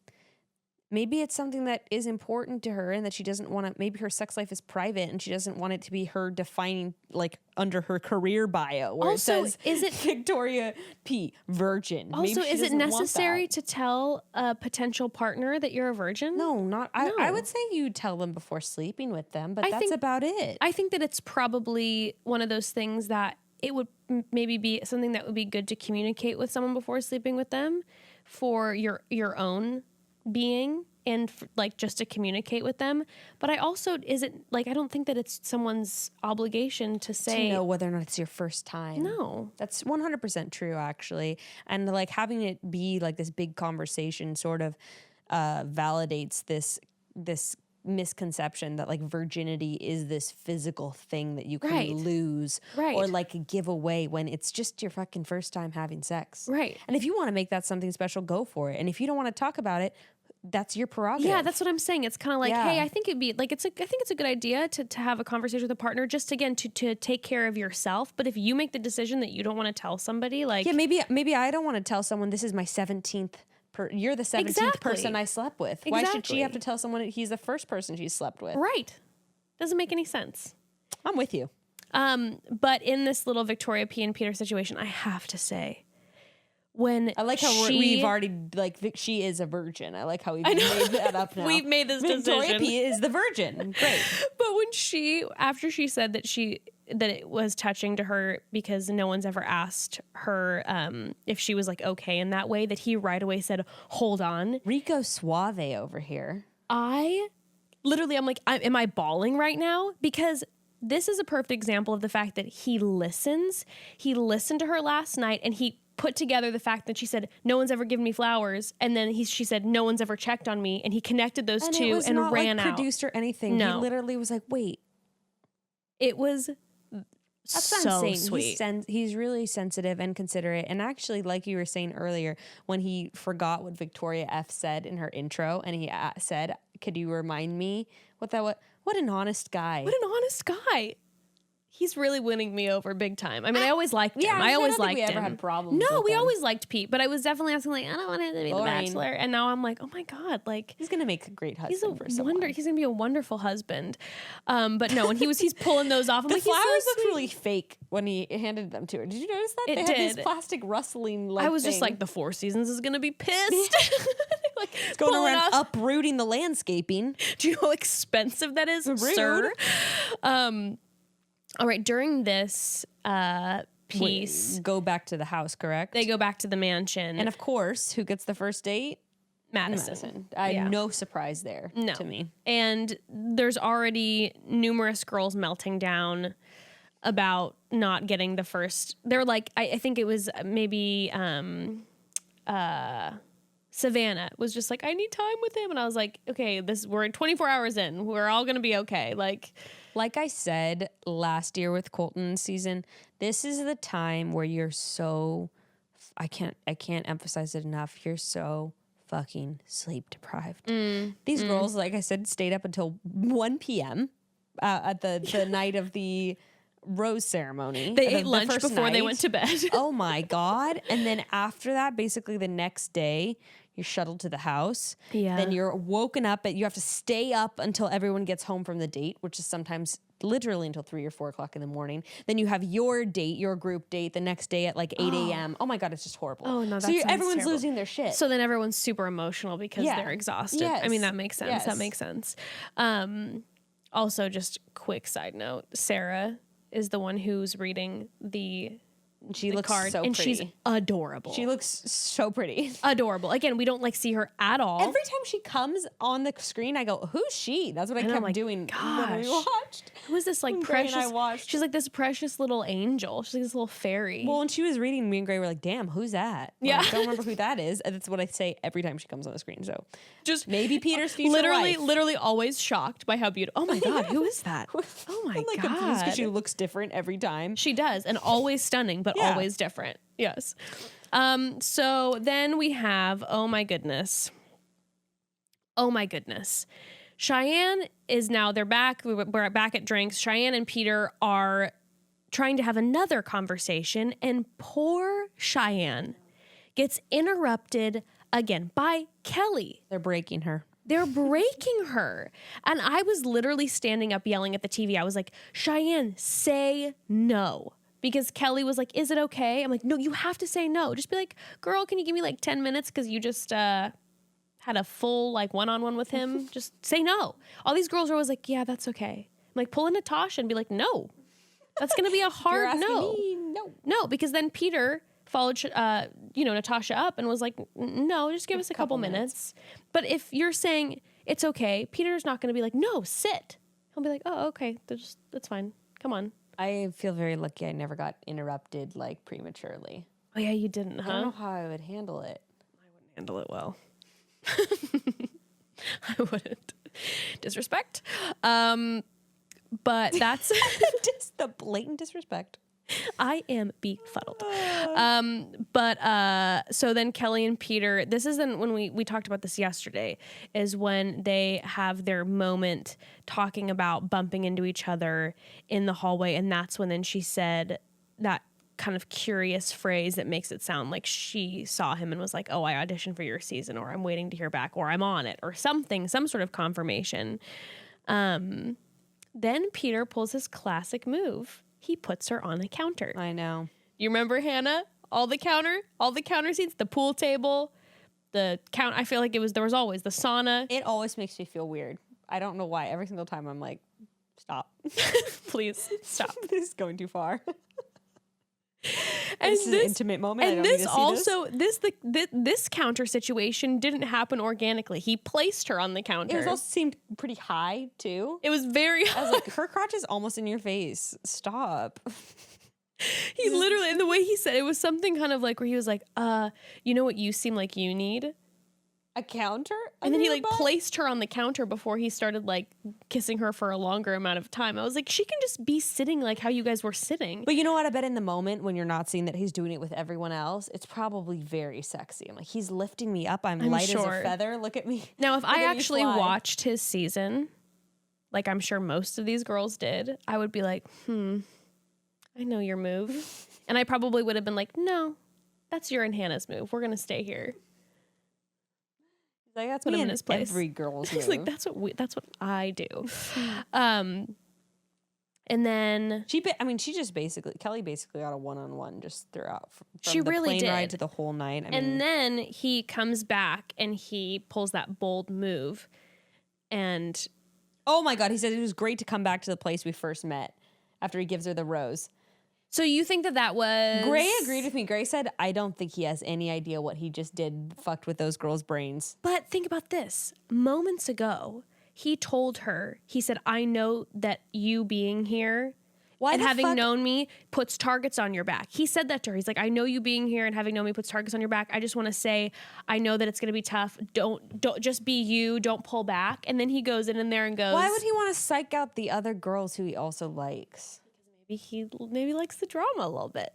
maybe it's something that is important to her and that she doesn't want to, maybe her sex life is private and she doesn't want it to be her defining, like under her career bio where also, it says, Victoria P, virgin. Also, is it necessary to tell a potential partner that you're a virgin? No, not. No. I would say you tell them before sleeping with them, but that's about it. I think that it's probably one of those things that it would maybe be something that would be good to communicate with someone before sleeping with them for your own being and like just to communicate with them. But I also I don't think that it's someone's obligation to say to know whether or not it's your first time. No, that's 100% true actually. And like having it be like this big conversation sort of validates this misconception that like virginity is this physical thing that you can lose or like give away when it's just your fucking first time having sex. Right. And if you want to make that something special, go for it. And if you don't want to talk about it, that's your prerogative. Yeah, that's what I'm saying. It's kind of like, hey, I think it'd be like, I think it's a good idea to have a conversation with a partner, just again to take care of yourself. But if you make the decision that you don't want to tell somebody, like, yeah, maybe I don't want to tell someone this is my 17th. You're the 17th person I slept with. Why should she have to tell someone he's the first person she slept with? Right. Doesn't make any sense. I'm with you. But in this little Victoria P and Peter situation, I have to say, when I like how we've already like she is a virgin. I like how we've made that up now. We've made this decision. Victoria P is the virgin. Great. But when after she said that it was touching to her because no one's ever asked her if she was like okay in that way, that he right away said, hold on. Rico Suave over here. I'm like, am I bawling right now? Because this is a perfect example of the fact that he listens. He listened to her last night, and he put together the fact that she said, no one's ever given me flowers. And then she said, no one's ever checked on me. And he connected those And two it was and not ran like out. produced or anything. No. He literally was like, wait. It was That's so what I'm saying. sweet. He's really sensitive and considerate. And actually, like you were saying earlier, when he forgot what Victoria F said in her intro, and he said, could you remind me what that was? What an honest guy. What an honest guy. He's really winning me over big time. I mean, I always liked him. I always liked him. We ever had problems No, with we him. always liked Pete, but I was definitely asking, like, I don't want him to be Boring. the Bachelor. And now I'm like, oh my God, like, He's gonna make a great husband he's for someone. he's gonna be a wonderful husband. But no, and he's pulling those off. I'm The like, he's so flowers looked sweet. really fake when he handed them to her. Did you notice that? It They had did. this plastic rustling like I was just thing. like, the Four Seasons is gonna be pissed. Like, going pulling around off- uprooting the landscaping. Do you know how expensive that is, Rude. sir? All right, during this piece, Go back to the house, correct? they go back to the mansion. and of course, who gets the first date? Madison. Madison. No surprise there No. to me. And there's already numerous girls melting down about not getting the first. They're like, I think it was maybe Savannah was just like, I need time with him. And I was like, okay, we're 24 hours in. We're all going to be okay. Like I said last year with Colton's season, this is the time where you're so, I can't emphasize it enough. You're so fucking sleep deprived. These girls, like I said, stayed up until 1 p.m. At the night of the rose ceremony. they the ate lunch first before they night. went to bed. Oh my God. And then after that, basically the next day, you're shuttled to the house. Yeah. Then you're woken up, you have to stay up until everyone gets home from the date, which is sometimes literally until 3 or 4 o'clock in the morning. Then you have your date, your group date, the next day at like 8 a.m. Oh my God, it's just horrible. Oh, no, that so sounds everyone's terrible. losing their shit. So then everyone's super emotional because Yeah. they're exhausted. Yes. I mean, that makes sense. Yes. That makes sense. Also, just quick side note, Sarah is the one who's reading the she looks card, so and pretty. she's adorable. She looks so pretty. adorable. Again, we don't see her at all. Every time she comes on the screen, I go, "Who's she?" That's what I And I'm kept like, doing when we gosh. watched. Who is this When Gray precious? and I watched. She's like this precious little angel. She's like this little fairy. Well, when she was reading, me and Gray were like, "Damn, who's that?" Yeah. I don't remember who that is. And that's what I say every time she comes on the screen. So just maybe Peter's future wife. literally always shocked by how beautiful. Oh my God, who is that? Oh my I'm like confused because God. she looks different every time. She does, and always stunning, but Yeah. always different. Yes. So then we have, oh my goodness. Cheyenne is now, they're back. We're back at drinks. Cheyenne and Peter are trying to have another conversation, and poor Cheyenne gets interrupted again by Kelly. They're breaking her. They're breaking her. And I was literally standing up yelling at the TV. I was like, Cheyenne, say no. Because Kelly was like, is it okay? I'm like, no, you have to say no. Just be like, girl, can you give me like 10 minutes? Because you just had a full like one-on-one with him. Just say no. All these girls are always like, yeah, that's okay. I'm like, pull in Natasha and be like, no. That's going to be a You're hard asking no. me? No. No, because then Peter followed, Natasha up and was like, no, just give us a couple minutes. But if you're saying it's okay, Peter's not going to be like, no, sit. He'll be like, oh, okay, that's fine. Come on. I feel very lucky I never got interrupted like prematurely. Oh yeah, you didn't, I don't know huh? how I would handle it. Handle it well. I wouldn't. Disrespect. But that's Just the blatant disrespect. I am befuddled. So then Kelly and Peter, this is then when we talked about this yesterday, is when they have their moment talking about bumping into each other in the hallway. And that's when then she said that kind of curious phrase that makes it sound like she saw him and was like, oh, I auditioned for your season, or I'm waiting to hear back, or I'm on it, or something, some sort of confirmation. Then Peter pulls his classic move. He puts her on a counter. I know. You remember, Hannah? All the counter seats, the pool table, the count. I feel like there was always the sauna. It always makes me feel weird. I don't know why. Every single time I'm like, stop. Please stop. This is going too far. this is an intimate moment. And I don't this need to see also this counter situation didn't happen organically. He placed her on the counter. It also seemed pretty high too. It was very high. I was like, her crotch is almost in your face. Stop. He literally, and the way he said it was something kind of like where he was like, you know what you seem like you need? A counter? And then he like placed her on the counter before he started like kissing her for a longer amount of time. I was like, she can just be sitting like how you guys were sitting. But you know what? I bet in the moment when you're not seeing that he's doing it with everyone else, it's probably very sexy. I'm like, he's lifting me up. I'm light as a feather. Look at me. Now, if I actually watched his season, like I'm sure most of these girls did, I would be like, I know your move. And I probably would have been like, no, that's your and Hannah's move. We're going to stay here. Like, that's put him me in his place. Every girl's He's move. like, that's what I do. And then she just basically Kelly basically got a one-on-one just throughout from she the really plane did. ride to the whole night. And then he comes back and he pulls that bold move. And oh my God, he said it was great to come back to the place we first met after he gives her the rose. so you think that was Gray agreed with me. Gray said, I don't think he has any idea what he just did fucked with those girls' brains. But think about this. Moments ago, he told her, he said, I know that you being here and having known me puts targets on your back. He said that to her. He's like, I know you being here and having known me puts targets on your back. I just want to say, I know that it's going to be tough. Don't just be you. Don't pull back. And then he goes in there and goes, why would he want to psych out the other girls who he also likes? Maybe likes the drama a little bit.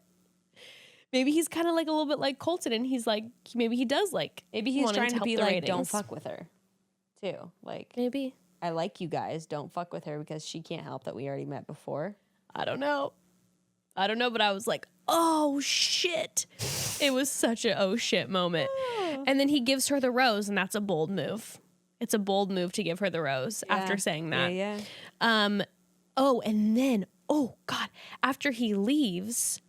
Maybe he's kind of like a little bit like Colton, and he's like, maybe he does like, maybe he's trying to be like, ratings. don't fuck with her, too. Like, maybe I like you guys. Don't fuck with her because she can't help that we already met before. I don't know, but I was like, oh shit! It was such a oh shit moment. And then he gives her the rose, and that's a bold move. It's a bold move to give her the rose after saying that. Yeah. Oh, and then, oh God, after he leaves,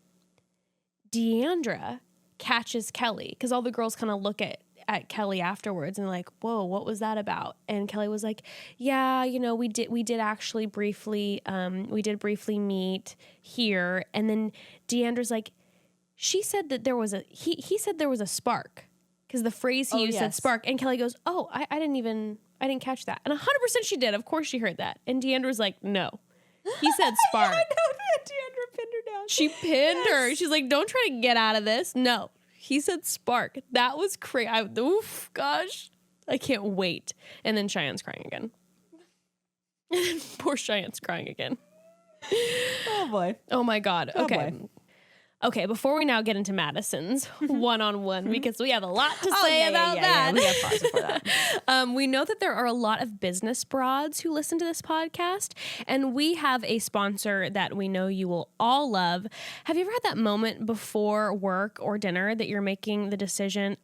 Deandra catches Kelly because all the girls kind of look at Kelly afterwards and like, whoa, what was that about? And Kelly was like, yeah, you know, we did actually briefly meet here. And then Deandra's like, she said that there was he said there was a spark because the phrase he used said spark. And Kelly goes, oh, I didn't catch that. And 100% she did. Of course she heard that. And Deandra's like, no. He said spark. I know that Deandra pinned her down. She pinned her. She's like, don't try to get out of this. No. He said spark. That was crazy. Oof, gosh. I can't wait. And then Cheyenne's crying again. Poor Cheyenne's crying again. Oh, boy. Oh, my God. Okay. Boy. Okay, before we now get into Madison's one-on-one, because we have a lot to say about that. Yeah, we have pause before that. We know that there are a lot of business broads who listen to this podcast, and we have a sponsor that we know you will all love. Have you ever had that moment before work or dinner that you're making the decision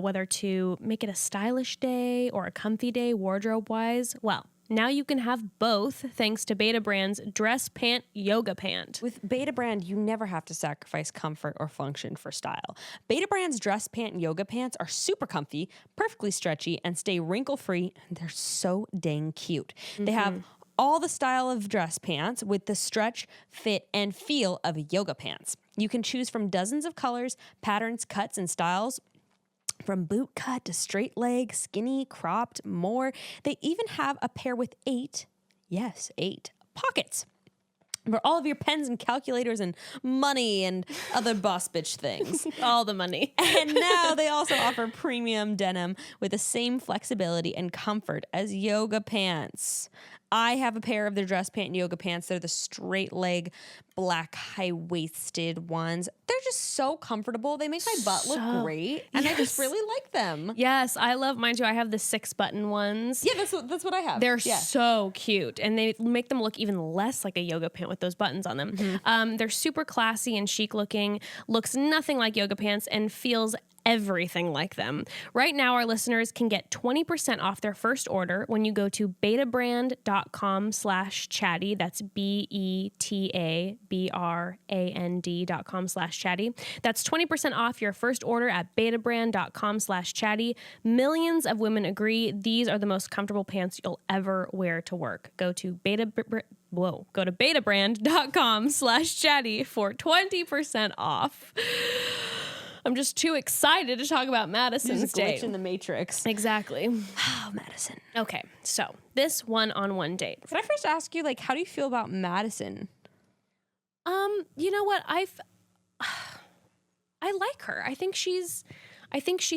whether to make it a stylish day or a comfy day wardrobe-wise? Well, now you can have both thanks to Beta Brand's Dress Pant Yoga Pant. With Beta Brand, you never have to sacrifice comfort or function for style. Beta Brand's Dress Pant Yoga Pants are super comfy, perfectly stretchy, and stay wrinkle-free, and they're so dang cute. They have all the style of dress pants with the stretch, fit, and feel of yoga pants. You can choose from dozens of colors, patterns, cuts, and styles. From boot cut to straight leg, skinny, cropped, more. They even have a pair with 8 pockets for all of your pens and calculators and money and other boss bitch things. All the money. And now they also offer premium denim with the same flexibility and comfort as yoga pants. I have a pair of their dress pant yoga pants. They're the straight leg, black, high-waisted ones. They're just so comfortable. They make my butt look great, and I just really like them. Yes, I love mine too. I have the 6-button ones. Yeah, that's what I have. They're so cute, and they make them look even less like a yoga pant with those buttons on them. They're super classy and chic looking, looks nothing like yoga pants, and feels everything like them. Right now, our listeners can get 20% off their first order when you go to betabrand.com/chatty. That's betabrand.com/chatty. That's 20% off your first order at betabrand.com/chatty. Millions of women agree these are the most comfortable pants you'll ever wear to work. Go to go to betabrand.com/chatty for 20% off. I'm just too excited to talk about Madison's There's a glitch date. in the Matrix. Exactly. Oh, Madison. Okay, so this one-on-one date. Can I first ask you, like, how do you feel about Madison? You know what? I like her. I think she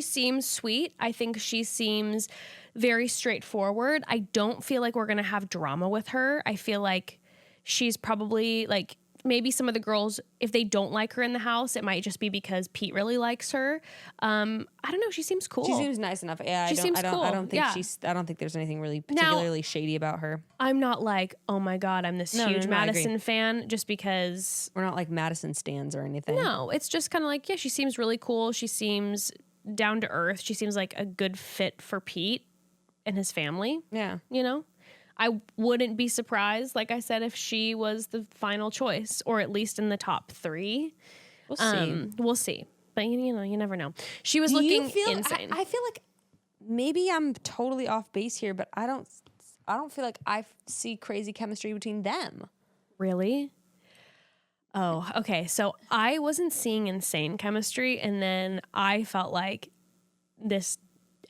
seems sweet. I think she seems very straightforward. I don't feel like we're going to have drama with her. I feel like she's probably like, maybe some of the girls, if they don't like her in the house, it might just be because Pete really likes her. I don't know. She seems cool. She seems nice enough. Yeah, She seems cool. I don't think Yeah. I don't think there's anything really particularly shady about her. I'm not like, oh my God, I'm this huge no, I agree. Madison fan just because. We're not like Madison stans or anything. No, it's just kind of like, yeah, she seems really cool. She seems down to earth. She seems like a good fit for Pete and his family. Yeah. You know? I wouldn't be surprised, like I said, if she was the final choice, or at least in the top 3. We'll see. We'll see. But, you know, you never know. She was looking insane. I feel like maybe I'm totally off base here, but I don't feel like I see crazy chemistry between them. Really? Oh, okay. So I wasn't seeing insane chemistry, and then I felt like this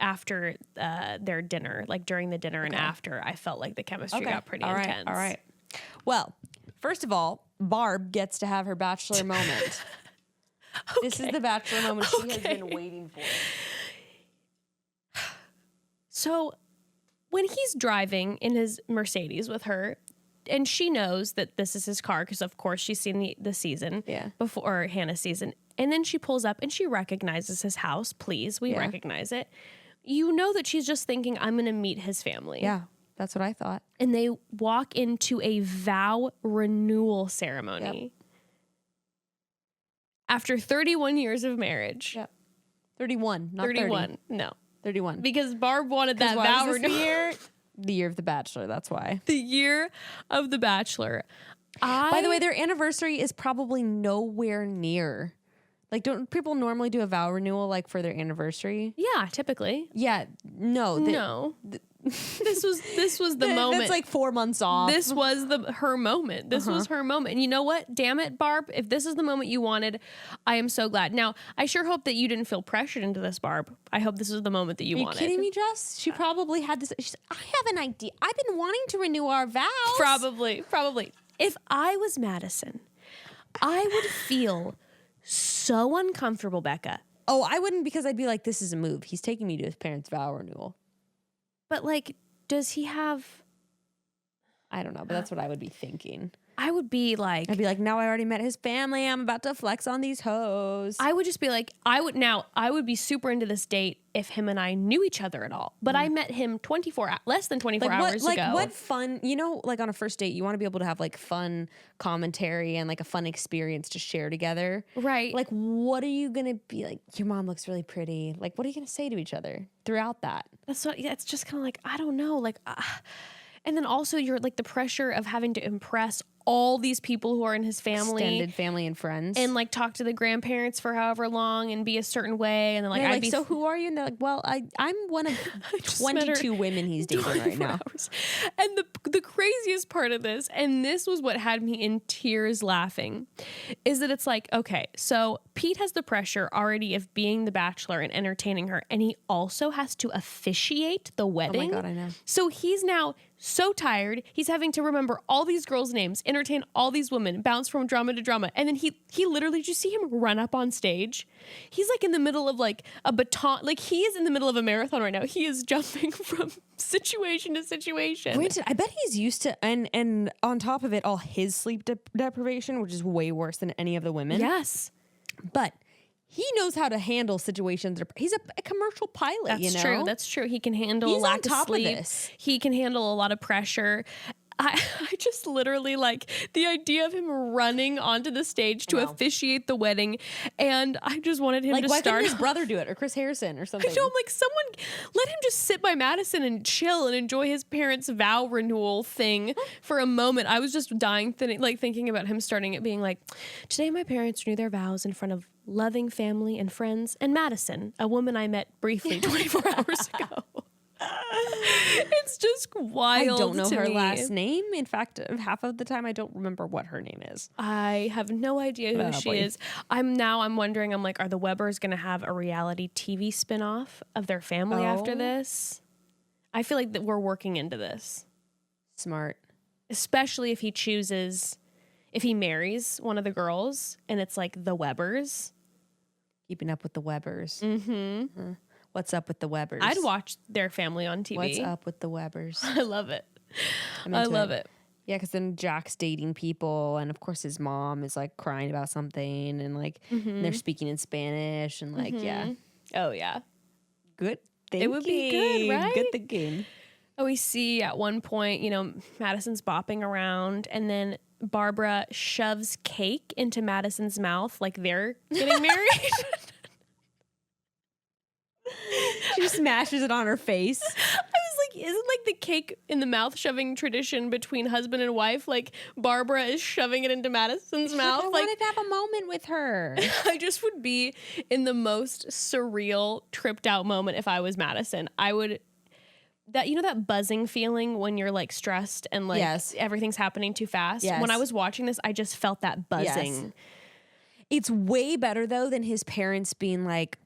after their dinner, like during the dinner and after, I felt like the chemistry got pretty intense. All right. Well, first of all, Barb gets to have her bachelor moment. This is the bachelor moment she has been waiting for. So when he's driving in his Mercedes with her, and she knows that this is his car because, of course, she's seen the season before, Hannah's season. And then she pulls up and she recognizes his house. Please, we recognize it. You know that she's just thinking, I'm going to meet his family. Yeah, that's what I thought. And they walk into a vow renewal ceremony. Yep. After 31 years of marriage. Yep. 31, not 31. 30. No. 31. Because Barb wanted that vow renewal. The year of the Bachelor, that's why. The year of the Bachelor. By the way, their anniversary is probably nowhere near. Like, don't people normally do a vow renewal, like, for their anniversary? Yeah, typically. Yeah, no. No. This was the moment. That's like 4 months off. This was her moment. This was her moment. And you know what? Damn it, Barb. If this is the moment you wanted, I am so glad. Now, I sure hope that you didn't feel pressured into this, Barb. I hope this is the moment that you wanted. Are you kidding me, Jess? She probably had this. She's, I have an idea. I've been wanting to renew our vows. Probably. If I was Madison, I would feel so uncomfortable, Becca. Oh, I wouldn't, because I'd be like, this is a move. He's taking me to his parents' vow renewal. But, like, does he have... I don't know, but that's what I would be thinking. I would be like... I'd be like, now I already met his family. I'm about to flex on these hoes. I would just be like, I would be super into this date if him and I knew each other at all. But I met him less than 24 hours ago. What fun, you know, like on a first date, you want to be able to have like fun commentary and like a fun experience to share together. Right. Like, what are you going to be like? Your mom looks really pretty. Like, what are you going to say to each other throughout that? It's just kind of like, I don't know. Like, and then also you're like the pressure of having to impress all these people who are in his family. Extended family and friends. And like talk to the grandparents for however long and be a certain way. And then like, I'd be so who are you? And they're like, well, I'm one of 22 women he's dating right now. Hours. And the craziest part of this, and this was what had me in tears laughing, is that it's like, okay, so Pete has the pressure already of being the bachelor and entertaining her. And he also has to officiate the wedding. Oh my God, I know. So he's now so tired. He's having to remember all these girls' names, entertain all these women, bounce from drama to drama. And then he literally, did you see him run up on stage? He's like in the middle of like a baton. Like he is in the middle of a marathon right now. He is jumping from situation to situation. Granted, I bet he's used to, and on top of it, all his sleep deprivation, which is way worse than any of the women. Yes. But he knows how to handle situations. He's a commercial pilot, That's true. That's true. He can handle a lack of sleep. He can handle a lot of pressure. I just literally like the idea of him running onto the stage to officiate the wedding, and I just wanted him to why start. Couldn't his brother do it, or Chris Harrison or something? I know, I'm like, someone let him just sit by Madison and chill and enjoy his parents' vow renewal thing for a moment. I was just dying, thinking about him starting it, being like, today my parents renew their vows in front of loving family and friends, and Madison, a woman I met briefly 24 hours ago. It's just wild. I don't know to her me. last name. In fact, half of the time I don't remember what her name is. I have no idea who she boy. is. I'm wondering, I'm like, are the Webbers going to have a reality TV spinoff of their family after this? I feel like that we're working into this. Smart. Especially if he marries one of the girls and it's like the Webbers. Keeping up with the Webbers. Mm-hmm. What's up with the Webbers? I'd watch their family on TV. What's up with the Webbers? I love it. I love it. Yeah, because then Jack's dating people, and of course his mom is like crying about something, and like and they're speaking in Spanish, and like Oh, yeah. good thinking. It would be good, right? Good thinking. Oh, we see at one point, Madison's bopping around, and then Barbara shoves cake into Madison's mouth like they're getting married. She smashes it on her face. I was like, isn't like the cake in the mouth shoving tradition between husband and wife? Like Barbara is shoving it into Madison's mouth. I wanted to have a moment with her. I just would be in the most surreal, tripped out moment if I was Madison. I would. That buzzing feeling when you're like stressed and like everything's happening too fast. Yes. When I was watching this, I just felt that buzzing. Yes. It's way better though than his parents being like,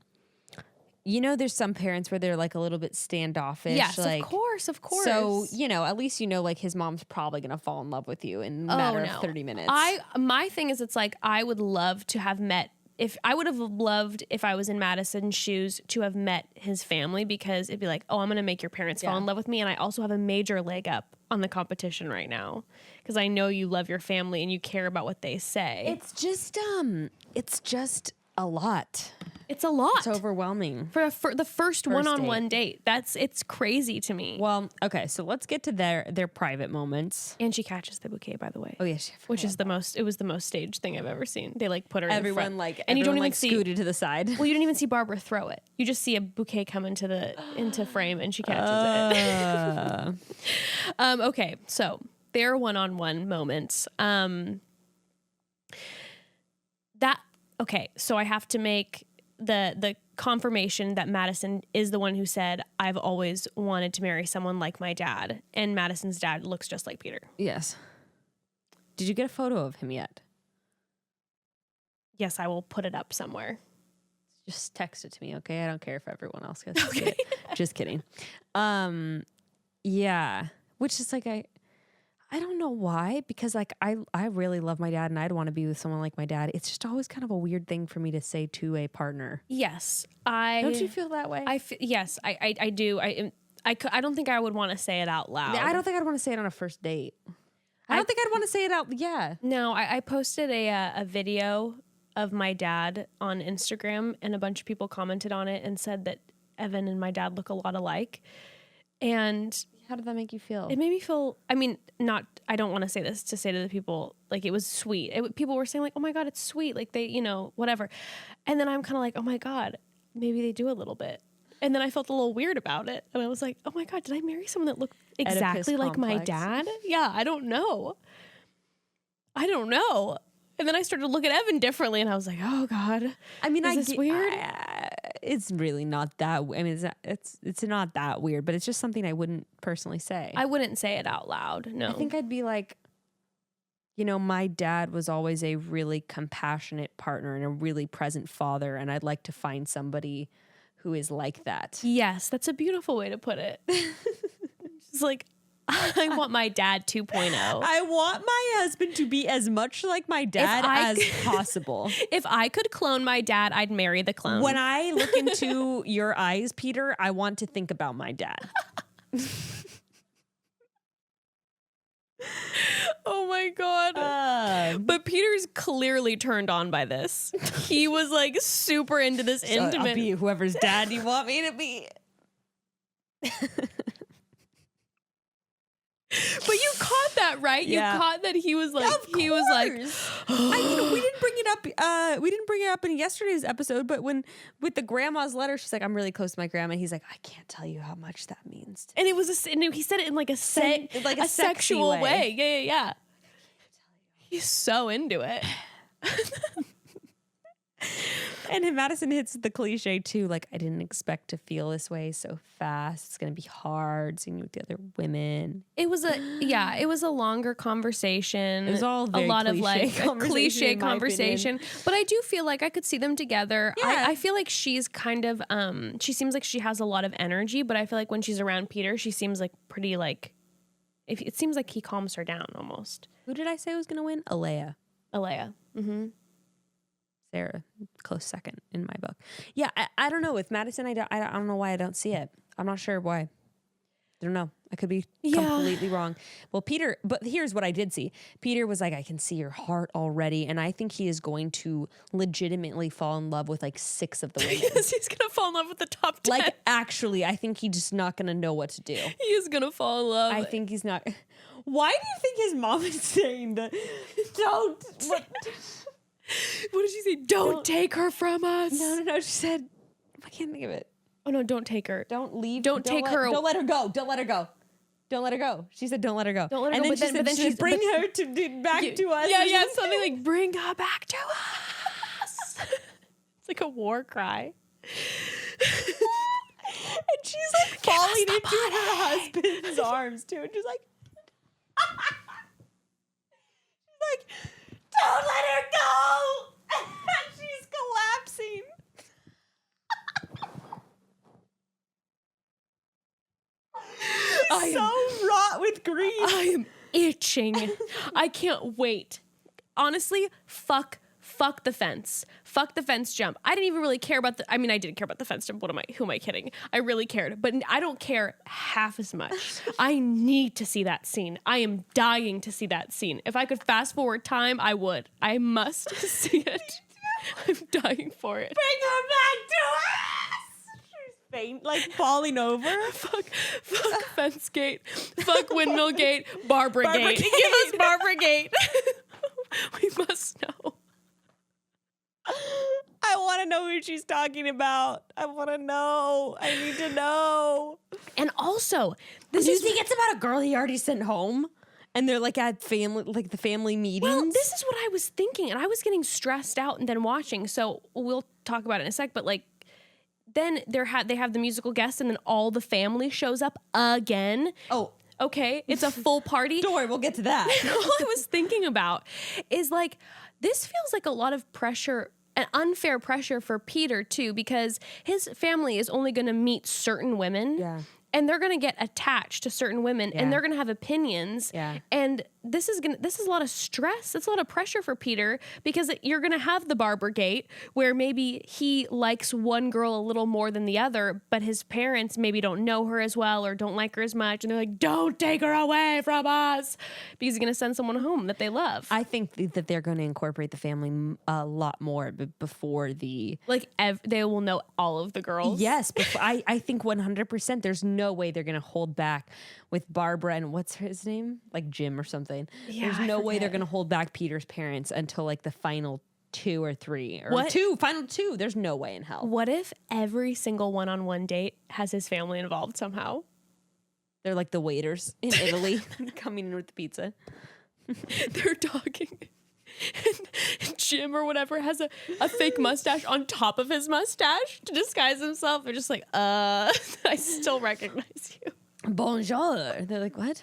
there's some parents where they're like a little bit standoffish. Yes, like, of course. So, at least like his mom's probably going to fall in love with you in a matter of 30 minutes. My thing is, it's like, I would love to have met, if I was in Madison's shoes to have met his family, because it'd be like, oh, I'm going to make your parents fall in love with me. And I also have a major leg up on the competition right now because I know you love your family and you care about what they say. It's just a lot. It's a lot. It's overwhelming. For the first one-on-one date. It's crazy to me. Well, okay, so let's get to their private moments. And she catches the bouquet, by the way. Oh, yes. Which is it was the most staged thing I've ever seen. They like put her in the front. And you don't even scooted to the side. Well, you don't even see Barbara throw it. You just see a bouquet come into frame and she catches it. Okay, so their one-on-one moments. Okay, so I have to make the confirmation that Madison is the one who said, I've always wanted to marry someone like my dad. And Madison's dad looks just like Peter. Yes. Did you get a photo of him yet? Yes, I will put it up somewhere. Just text it to me, okay? I don't care if everyone else gets to see it. Just kidding. Yeah. Which is like, I don't know why, because like I really love my dad and I'd want to be with someone like my dad. It's just always kind of a weird thing for me to say to a partner. Yes. Don't you feel that way? Yes, I do. I don't think I would want to say it out loud. I don't think I'd want to say it on a first date. I don't think I'd want to say it out. Yeah. No, I posted a video of my dad on Instagram and a bunch of people commented on it and said that Evan and my dad look a lot alike. And how did that make you feel? It made me feel, I don't want to say this to say to the people, like, it was sweet. People were saying like, oh my God, it's sweet. Like they, whatever. And then I'm kind of like, oh my God, maybe they do a little bit. And then I felt a little weird about it. And I was like, oh my God, did I marry someone that looked exactly like my dad? Yeah, I don't know. And then I started to look at Evan differently and I was like, oh God. Is this weird? It's really not that, it's not that weird, but it's just something I wouldn't personally say. I wouldn't say it out loud. No. I think I'd be like, my dad was always a really compassionate partner and a really present father. And I'd like to find somebody who is like that. Yes. That's a beautiful way to put it. It's like, I want my dad 2.0. I want my husband to be as much like my dad as possible. If I could clone my dad, I'd marry the clone. When I look into your eyes, Peter, I want to think about my dad. Oh my God. But Peter's clearly turned on by this. He was like super into this intimate. I'll be whoever's dad you want me to be. But you caught that, right? Yeah. You caught that he was like, we didn't bring it up. We didn't bring it up in yesterday's episode, but with the grandma's letter, she's like, I'm really close to my grandma. He's like, I can't tell you how much that means. And it was he said it in like a sexual way. Yeah. He's so into it. And then Madison hits the cliche too, like, I didn't expect to feel this way so fast. It's gonna be hard seeing you with the other women. It was a longer conversation. It was all a lot of like cliche conversation, conversation. But I do feel like I could see them together. Yeah. I feel like she's kind of she seems like she has a lot of energy, but I feel like when she's around Peter, she seems like pretty like it seems like he calms her down almost. Who did I say was gonna win? Alea. Mm-hmm. Sarah, close second in my book. Yeah, I don't know. With Madison, I don't know why I don't see it. I'm not sure why. I don't know. I could be completely wrong. Well, Peter, but here's what I did see. Peter was like, I can see your heart already. And I think he is going to legitimately fall in love with like 6 of the women. Yes, he's going to fall in love with the top 10. Like, actually, I think he's just not going to know what to do. He is going to fall in love. I think he's not. Why do you think his mom is saying that? Don't. What did she say? Don't take her from us. No. She said, I can't think of it. Oh, no, don't take her. Don't leave. Don't take her. Don't let her go. Don't let her go. Don't let her go. She said, don't let her go. Don't let her and go. Then she said, bring her back to us. Yeah, something like, bring her back to us. It's like a war cry. And she's like falling into her husband's arms too. And she's like, don't let her go. She's collapsing. I am so wrought with grief. I am itching. I can't wait. Honestly, fuck the fence. Fuck the fence jump. I didn't even really care about I did care about the fence jump. Who am I kidding? I really cared, but I don't care half as much. I need to see that scene. I am dying to see that scene. If I could fast forward time, I would. I must see it. I'm dying for it. Bring her back to us. She's faint, like falling over. Fuck fence gate. Fuck windmill gate. Barbara gate. Give us Barbara gate. We must know. I want to know who she's talking about. I want to know. I need to know. And also, Do you think it's about a girl he already sent home? And they're like at the family meetings? Well, this is what I was thinking. And I was getting stressed out and then watching. So we'll talk about it in a sec. But like, then they have the musical guest and then all the family shows up again. Oh. Okay, it's a full party. Don't worry, we'll get to that. And all I was thinking about is like, this feels like a lot of pressure, an unfair pressure for Peter too, because his family is only going to meet certain women. Yeah. And they're going to get attached to certain women and they're going to have opinions. Yeah. And this is a lot of stress. It's a lot of pressure for Peter because you're going to have the Barbara gate where maybe he likes one girl a little more than the other, but his parents maybe don't know her as well or don't like her as much. And they're like, don't take her away from us because he's going to send someone home that they love. I think that they're going to incorporate the family a lot more before the... Like they will know all of the girls. Yes, I think 100% there's no way they're going to hold back with Barbara and what's his name? Like Jim or something. Yeah, there's no way they're going to hold back Peter's parents until like the final 2 or 3 or What? final 2. There's no way in hell. What if every single one-on-one date has his family involved somehow? They're like the waiters in Italy coming in with the pizza. They're talking. And Jim or whatever has a fake mustache on top of his mustache to disguise himself. They're just like, I still recognize you. Bonjour. They're like, what?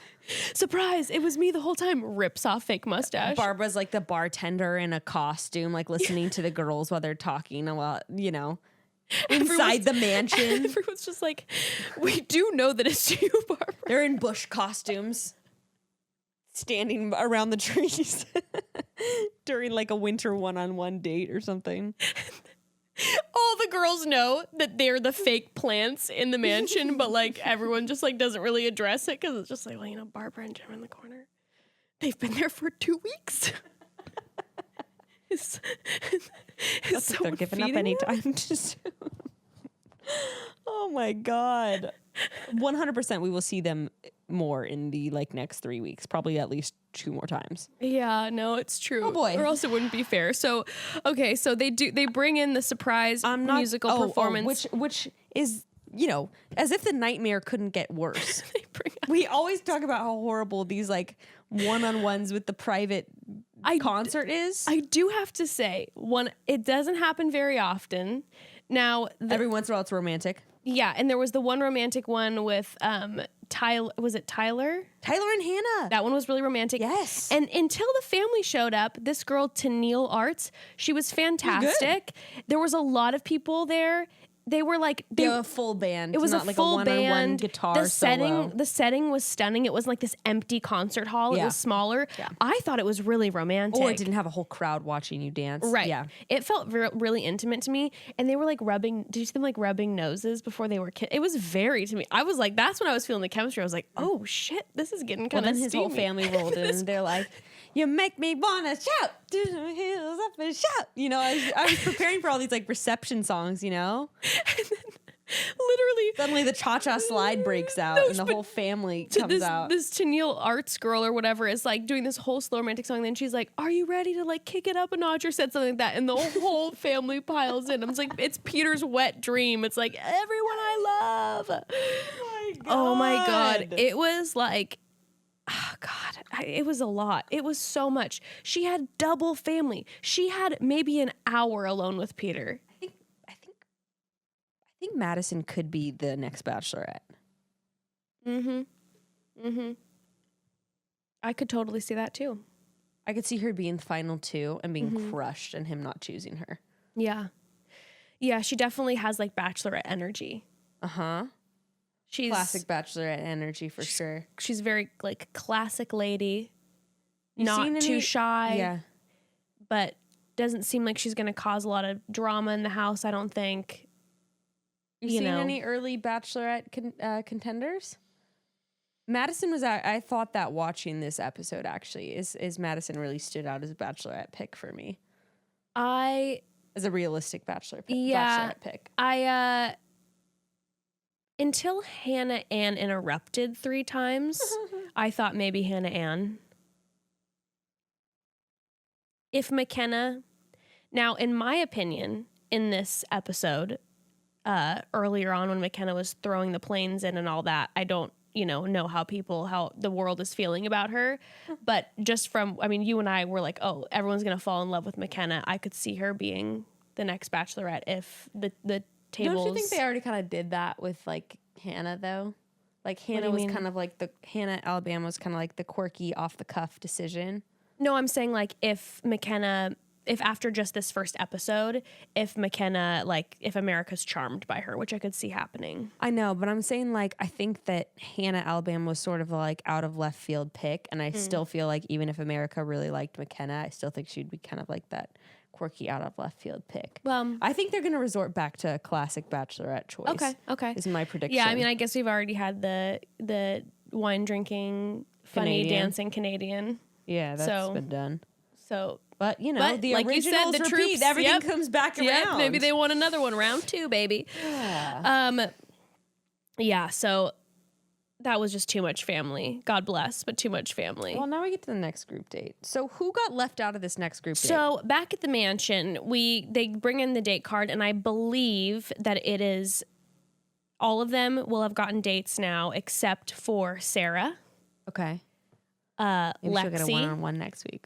Surprise, it was me the whole time. Rips off fake mustache. Barbara's like the bartender in a costume, like listening to the girls while they're talking about, inside the mansion. Everyone's just like, we do know that it's you, Barbara. They're in bush costumes, standing around the trees during like a winter one-on-one date or something. All the girls know that they're the fake plants in the mansion, but like everyone just like doesn't really address it because it's just like, well, Barbara and Jim in the corner. They've been there for 2 weeks. Is They're giving up anytime too soon. Oh my God. 100% we will see them more in the like next 3 weeks, probably at least 2 more times. Yeah, no, it's true. Oh boy. Or else it wouldn't be fair. So, okay, so they bring in the surprise musical performance. Which is, as if the nightmare couldn't get worse. They bring We always talk about how horrible these like one-on-ones with the private concert is. I do have to say, it doesn't happen very often. Now, every once in a while it's romantic. Yeah, and there was the one romantic one with Tyler. Was it Tyler? Tyler and Hannah. That one was really romantic. Yes. And until the family showed up, this girl, Tennille Arts, she was fantastic. There was a lot of people there. They were like a full band. It was not a like full a one-on-one band. guitar solo. The setting was stunning. It was like this empty concert hall. It was smaller. Yeah. I thought it was really romantic. Or it didn't have a whole crowd watching you dance. Right. Yeah. It felt really intimate to me. And they were like rubbing. Did you see them like rubbing noses before they were It was very to me. I was like, that's when I was feeling the chemistry. I was like, oh shit, this is getting kind of. Well, then his whole family rolled in, and they're like, "You make me wanna shout, do the heels up and shout." You know, I was preparing for all these like reception songs. You know. And then, literally, suddenly the cha-cha slide breaks out and the whole family comes out. This Tennille Arts girl or whatever is like doing this whole slow romantic song. And then she's like, "Are you ready to like kick it up a notch?" Or said something like that. And the whole family piles in. I'm like, it's Peter's wet dream. It's like everyone I love. Oh my God. It was like, oh God, it was a lot. It was so much. She had double family. She had maybe an hour alone with Peter. I think Madison could be the next Bachelorette. I could totally see that too. I could see her being final two and being crushed and him not choosing her. Yeah. Yeah, she definitely has like Bachelorette energy. She's classic Bachelorette energy for sure. She's very like classic lady. Not seen too shy. Yeah. But doesn't seem like she's going to cause a lot of drama in the house, I don't think. You seen any early Bachelorette contenders? Madison was. I thought that watching this episode actually is Madison really stood out as a Bachelorette pick for me. As a realistic Bachelorette pick. Until Hannah Ann interrupted 3 times, I thought maybe Hannah Ann. If McKenna, now in my opinion, in this episode. Earlier on when McKenna was throwing the planes in and all that, I don't, know how the world is feeling about her. But just from, you and I were like, oh, everyone's going to fall in love with McKenna. I could see her being the next Bachelorette if the tables. Don't you think they already kind of did that with like Hannah though? Like Hannah was kind of like Hannah Alabama was kind of like the quirky off the cuff decision. No, I'm saying like if after just this first episode, if McKenna, like, if America's charmed by her, which I could see happening. I know, but I'm saying, like, I think that Hannah Alabama was sort of like out of left field pick, and I still feel like even if America really liked McKenna, I still think she'd be kind of like that quirky out of left field pick. Well, I think they're going to resort back to a classic Bachelorette choice. Okay. Is my prediction. Yeah, I guess we've already had the wine drinking, funny dancing Canadian. Yeah, that's been done. So... But, the like originals you said, the repeat. troops, Everything comes back around. Maybe they want another one. Round 2, baby. Yeah, so that was just too much family. God bless, but too much family. Well, now we get to the next group date. So who got left out of this next group date? So back at the mansion, they bring in the date card, and I believe that it is all of them will have gotten dates now except for Sarah. Okay. Lexi. She'll get a one-on-one next week.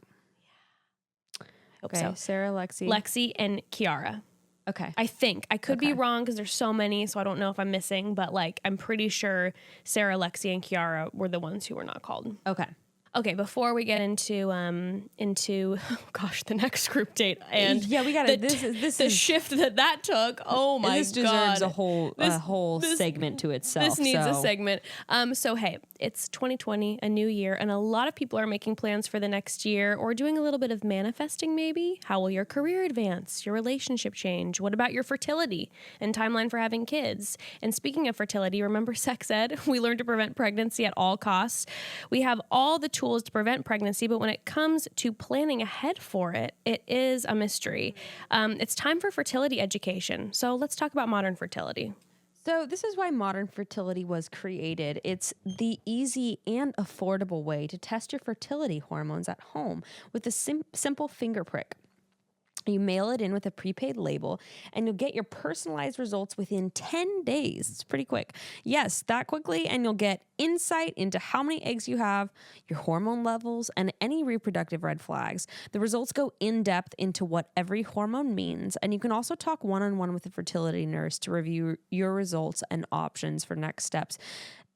Okay, so Sarah, Lexi, and Kiara. Okay. I think. I could be wrong because there's so many, so I don't know if I'm missing, but like I'm pretty sure Sarah, Lexi, and Kiara were the ones who were not called. Okay. Okay, before we get into the next group date and we got the shift that took. Oh my god, this deserves a whole segment to itself. This needs a segment. So hey, it's 2020, a new year, and a lot of people are making plans for the next year or doing a little bit of manifesting. Maybe how will your career advance, your relationship change? What about your fertility and timeline for having kids? And speaking of fertility, remember sex ed? We learned to prevent pregnancy at all costs. We have all the tools to prevent pregnancy, but when it comes to planning ahead for it, it is a mystery. It's time for fertility education. So let's talk about modern fertility. So this is why modern fertility was created. It's the easy and affordable way to test your fertility hormones at home with a simple finger prick. You mail it in with a prepaid label, and you'll get your personalized results within 10 days. It's pretty quick. Yes, that quickly, and you'll get insight into how many eggs you have, your hormone levels, and any reproductive red flags. The results go in depth into what every hormone means, and you can also talk one-on-one with a fertility nurse to review your results and options for next steps.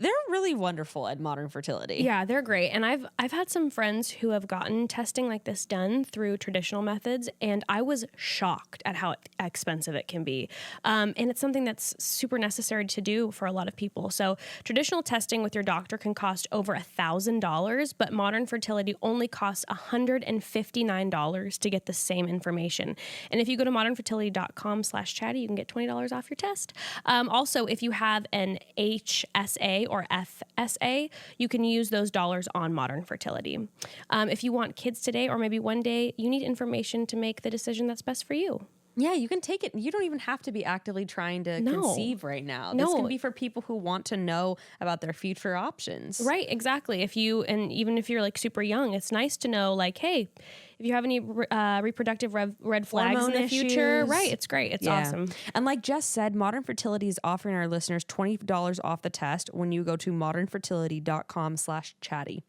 They're really wonderful at Modern Fertility. Yeah, they're great. And I've had some friends who have gotten testing like this done through traditional methods, and I was shocked at how expensive it can be. And it's something that's super necessary to do for a lot of people. So traditional testing with your doctor can cost over $1,000, but Modern Fertility only costs $159 to get the same information. And if you go to modernfertility.com/chatty, you can get $20 off your test. Also, if you have an HSA or FSA, you can use those dollars on Modern Fertility. If you want kids today or maybe one day, you need information to make the decision that's best for you. Yeah, you can take it. You don't even have to be actively trying to conceive right now. This can be for people who want to know about their future options. Right, exactly. Even if you're like super young, it's nice to know like, hey, if you have any reproductive red flags Hormone in the future, issues. right, it's great. It's awesome. And like Jess said, Modern Fertility is offering our listeners $20 off the test when you go to modernfertility.com/chatty.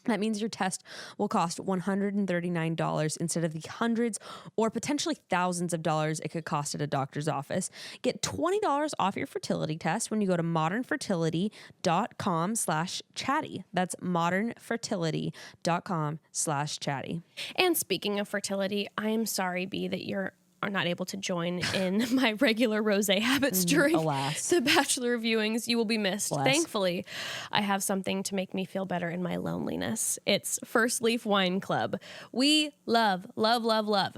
That means your test will cost $139 instead of the hundreds or potentially thousands of dollars it could cost at a doctor's office. Get $20 off your fertility test when you go to modernfertility.com/chatty. That's modernfertility.com/chatty. And speaking of fertility, I am sorry, B, that you're not able to join in my regular rosé habits during the Bachelor viewings. You will be missed. Thankfully, I have something to make me feel better in my loneliness. It's First Leaf Wine Club. We love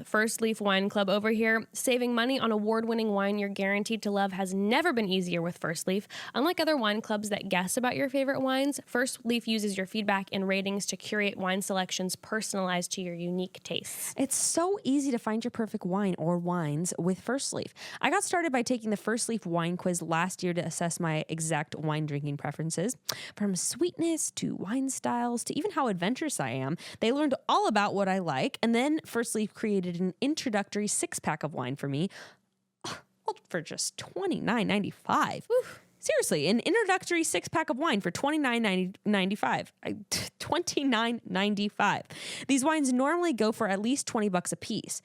First Leaf Wine Club over here. Saving money on award-winning wine you're guaranteed to love has never been easier with First Leaf. Unlike other wine clubs that guess about your favorite wines, First Leaf uses your feedback and ratings to curate wine selections personalized to your unique tastes. It's so easy to find your perfect wine or wines with First Leaf. I got started by taking the First Leaf wine quiz last year to assess my exact wine drinking preferences. From sweetness to wine styles to even how adventurous I am, they learned all about what I like, and then First Leaf created an introductory 6-pack of wine for me for just $29.95. Seriously, an introductory 6-pack of wine for $29.95. $29.95. These wines normally go for at least $20 a piece.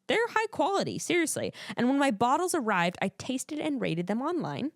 They're high quality, seriously. And when my bottles arrived, I tasted and rated them online.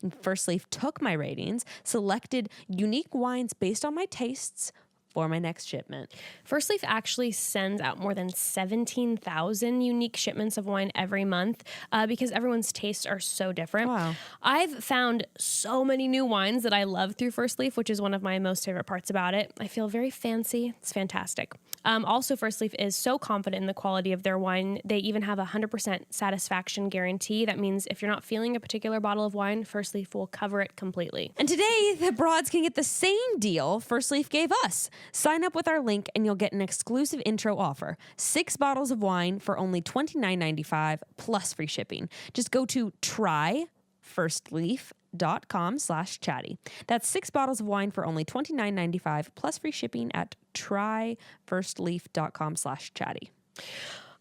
And First Leaf took my ratings, selected unique wines based on my tastes for my next shipment. First Leaf actually sends out more than 17,000 unique shipments of wine every month because everyone's tastes are so different. Wow. I've found so many new wines that I love through First Leaf, which is one of my most favorite parts about it. I feel very fancy. It's fantastic. Also, First Leaf is so confident in the quality of their wine. They even have a 100% satisfaction guarantee. That means if you're not feeling a particular bottle of wine, First Leaf will cover it completely. And today, the broads can get the same deal First Leaf gave us. Sign up with our link and you'll get an exclusive intro offer. 6 bottles of wine for only $29.95 plus free shipping. Just go to tryfirstleaf.com/chatty. That's 6 bottles of wine for only $29.95 plus free shipping at tryfirstleaf.com/chatty.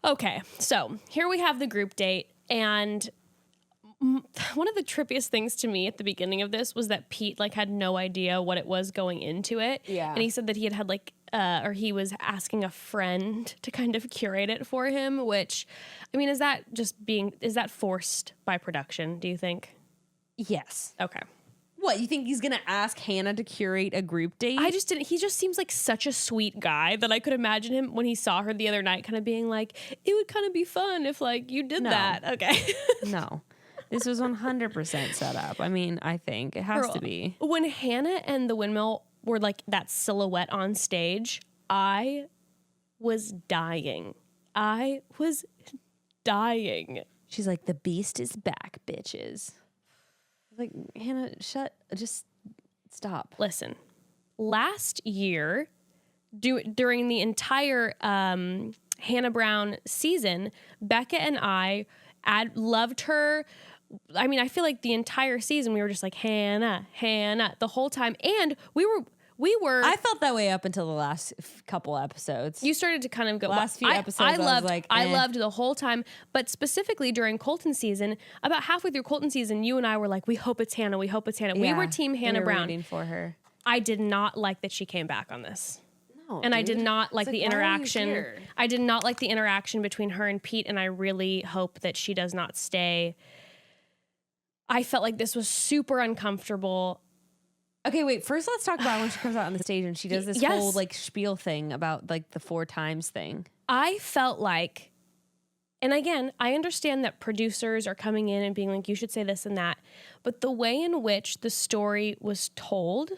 Okay, so here we have the group date, and one of the trippiest things to me at the beginning of this was that Pete had no idea what it was going into it. Yeah. And he said that he had or he was asking a friend to kind of curate it for him, which, I mean, is that forced by production, do you think? Yes. Okay. What, you think he's going to ask Hannah to curate a group date? I just didn't. He just seems like such a sweet guy that I could imagine him when he saw her the other night kind of being like, it would kind of be fun if you did that. Okay. No. This was 100% set up. I mean, I think it has to be. When Hannah and the windmill were that silhouette on stage, I was dying. She's like, the beast is back, bitches. Like, Hannah, just stop. Listen, last year, during the entire Hannah Brown season, Becca and I loved her. I mean, I feel like the entire season we were just like, Hannah, the whole time. And we I felt that way up until the last couple episodes. You started to kind of go. Last few episodes, I loved the whole time, but specifically during Colton season, about halfway through Colton season, you and I were like, we hope it's Hannah. We hope it's Hannah. We were team Hannah Brown. Rooting for her. I did not like that she came back on this. No, and dude. I did not like the interaction. Why are you here? I did not like the interaction between her and Pete, and I really hope that she does not stay. I felt like this was super uncomfortable. Okay, wait. First, let's talk about when she comes out on the stage and she does this whole like spiel thing about like the 4 times thing. I felt like, and again, I understand that producers are coming in and being like, you should say this and that, but the way in which the story was told,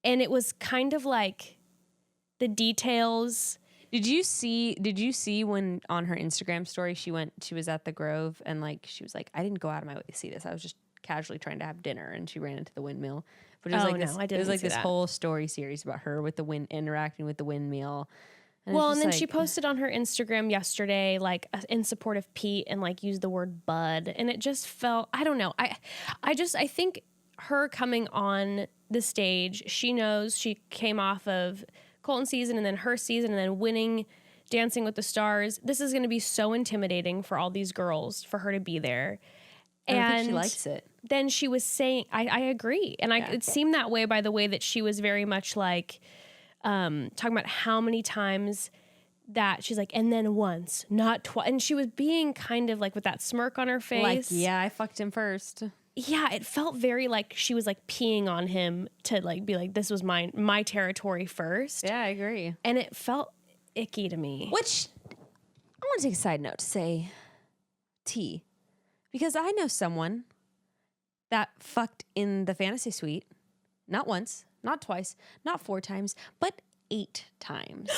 and it was kind of like the details. Did you see when on her Instagram story she was at the Grove and like she was like, I didn't go out of my way to see this. I was just casually trying to have dinner and she ran into the windmill. But it was it was like this whole story series about her with the interacting with the windmill. And then she posted on her Instagram yesterday, like in support of Pete and like used the word bud. And it just felt, I don't know. I think her coming on the stage, she knows she came off of Colton season and then her season and then winning Dancing with the Stars. This is going to be so intimidating for all these girls for her to be there. And I think she likes it. Then she was saying, I agree. And it seemed that way by the way that she was very much like talking about how many times that she's like, and then once, not twice. And she was being kind of like with that smirk on her face. Like, yeah, I fucked him first. Yeah, it felt very like she was like peeing on him to like be like, this was my territory first. Yeah, I agree. And it felt icky to me. Which I want to take a side note to say T. Because I know someone that fucked in the fantasy suite, not once, not twice, not 4 times, but 8 times.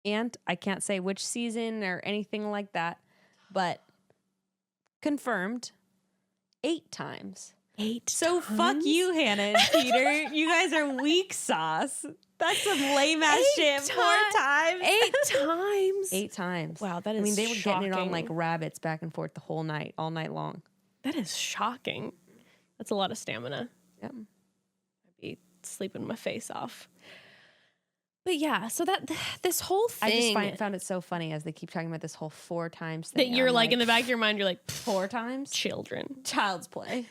And I can't say which season or anything like that, but confirmed 8 times. 8 So times? fuck you, Hannah and Peter. You guys are weak sauce. That's some lame ass shit. 4 times. 8 times. 8 times. Wow, that is. I mean, they were shocking. getting it on like rabbits back and forth the whole night, all night long. That is shocking. That's a lot of stamina. Yep. I'd be sleeping my face off. But yeah, so this whole thing. I just found it so funny as they keep talking about this whole 4 times thing. That you're like in the back of your mind, you're like 4 times? Children. Child's play.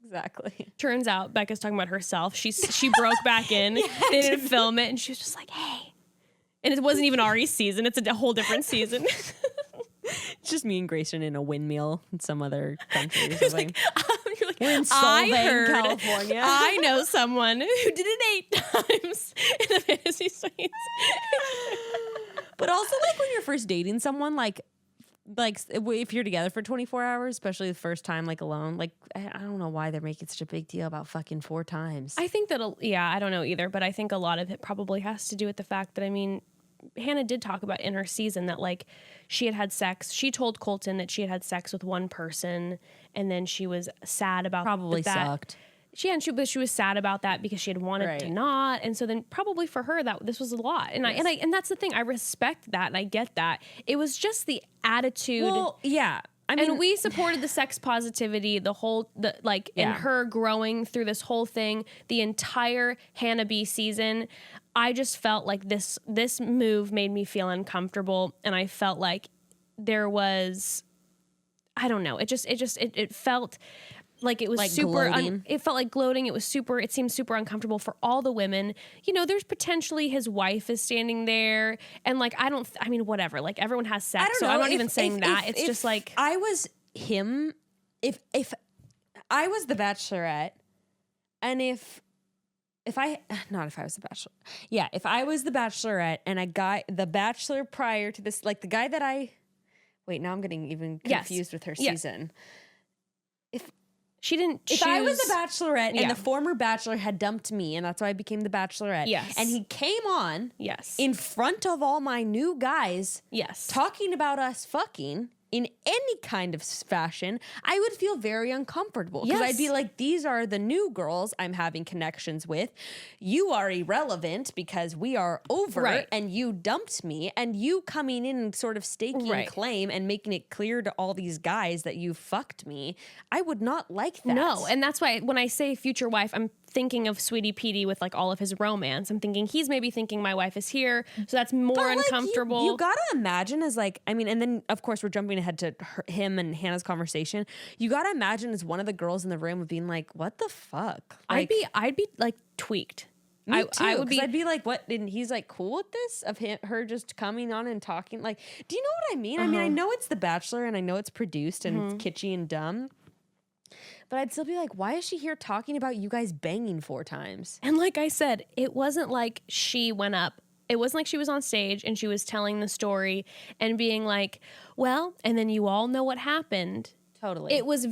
Exactly. Turns out Becca's talking about herself. She broke back in. They didn't film it, and she was just like, "Hey," and it wasn't even Ari's season. It's a whole different season. It's just me and Grayson in a windmill in some other country or something. You're like, we're in Solvang, California. I know someone who did it 8 times in the fantasy suites. But also, like when you're first dating someone, like if you're together for 24 hours, especially the first time, like alone, like I don't know why they're making such a big deal about fucking 4 times. I think that, I don't know either, but I think a lot of it probably has to do with the fact that, I mean, Hannah did talk about in her season that like she had sex. She told Colton that she had sex with one person, and then she was sad about that. Sucked. But she was sad about that because she had wanted to not, and so then probably for her that this was a lot. And and that's the thing. I respect that and I get that. It was just the attitude. Well, yeah. I mean, and we supported the sex positivity, and her growing through this whole thing, the entire Hannah B season. I just felt like this move made me feel uncomfortable, and I felt like there was, I don't know, it felt like it was like super. It felt like gloating. It was super. It seemed super uncomfortable for all the women. You know, there's potentially his wife is standing there, and like I mean, whatever. Like everyone has sex, so I'm not even saying that. It's just like I was him. If I was the Bachelorette, and if I was the Bachelor, yeah, if I was the Bachelorette and the Bachelor prior to this, like the guy that now I'm getting even confused with her season. If I was the Bachelorette and the former Bachelor had dumped me and that's why I became the Bachelorette. Yes. And he came on yes in front of all my new guys. Yes. Talking about us fucking in any kind of fashion, I would feel very uncomfortable because I'd be like, these are the new girls I'm having connections with. You are irrelevant because we are over and you dumped me, and you coming in and sort of staking claim and making it clear to all these guys that you fucked me. I would not like that. No, and that's why when I say future wife, I'm thinking of Sweetie Petey with like all of his romance. I'm thinking he's maybe thinking my wife is here, so that's more uncomfortable. You gotta imagine as like, I mean, and then of course we're jumping ahead to him and Hannah's conversation. You gotta imagine as one of the girls in the room of being like, what the fuck? Like, I'd be like tweaked. Me too, I would be. I'd be like, what? And he's like, cool with this of her just coming on and talking. Like, do you know what I mean? I mean, I know it's The Bachelor and I know it's produced and it's kitschy and dumb. But I'd still be like, why is she here talking about you guys banging 4 times? And like I said, it wasn't like she went up. It wasn't like she was on stage and she was telling the story and being like, well, and then you all know what happened. Totally. It was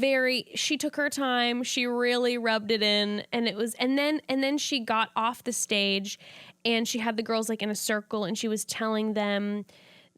she took her time. She really rubbed it in. And it was, and then she got off the stage and she had the girls like in a circle and she was telling them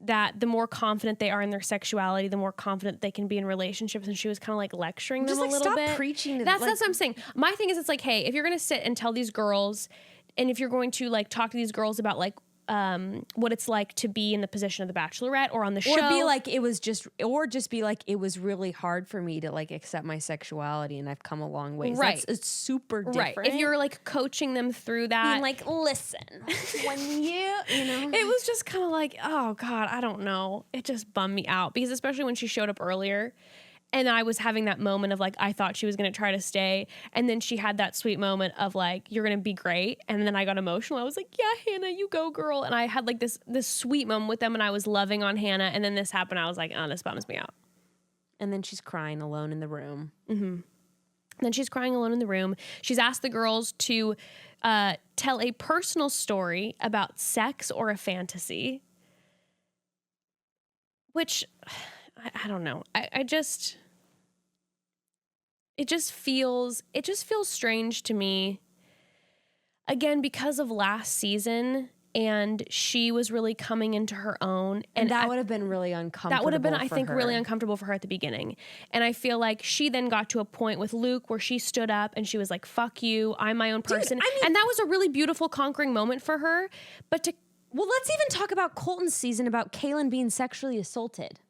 that the more confident they are in their sexuality, the more confident they can be in relationships. And she was kind of like lecturing them a little bit. Stop preaching. That's what I'm saying. My thing is, it's like, hey, if you're going to sit and tell these girls, and if you're going to like talk to these girls about like what it's like to be in the position of the Bachelorette or on the show, or be like just be like, it was really hard for me to like accept my sexuality and I've come a long way. Right. It's super different. Right. If you're like coaching them through that, being like, listen, when you know, it was just kind of like, oh God, I don't know. It just bummed me out because especially when she showed up earlier. And I was having that moment of like, I thought she was going to try to stay. And then she had that sweet moment of like, you're going to be great. And then I got emotional. I was like, yeah, Hannah, you go, girl. And I had like this sweet moment with them and I was loving on Hannah. And then this happened. I was like, oh, this bums me out. And then she's crying alone in the room. Mm-hmm. Then she's crying alone in the room. She's asked the girls to tell a personal story about sex or a fantasy. Which, I don't know. It just feels strange to me, again, because of last season and she was really coming into her own. And that would have been really uncomfortable. That would have been, I think, really uncomfortable for her at the beginning. And I feel like she then got to a point with Luke where she stood up and she was like, fuck you, I'm my own person. Dude, I mean, and that was a really beautiful conquering moment for her. Well, let's even talk about Colton's season about Kaylin being sexually assaulted.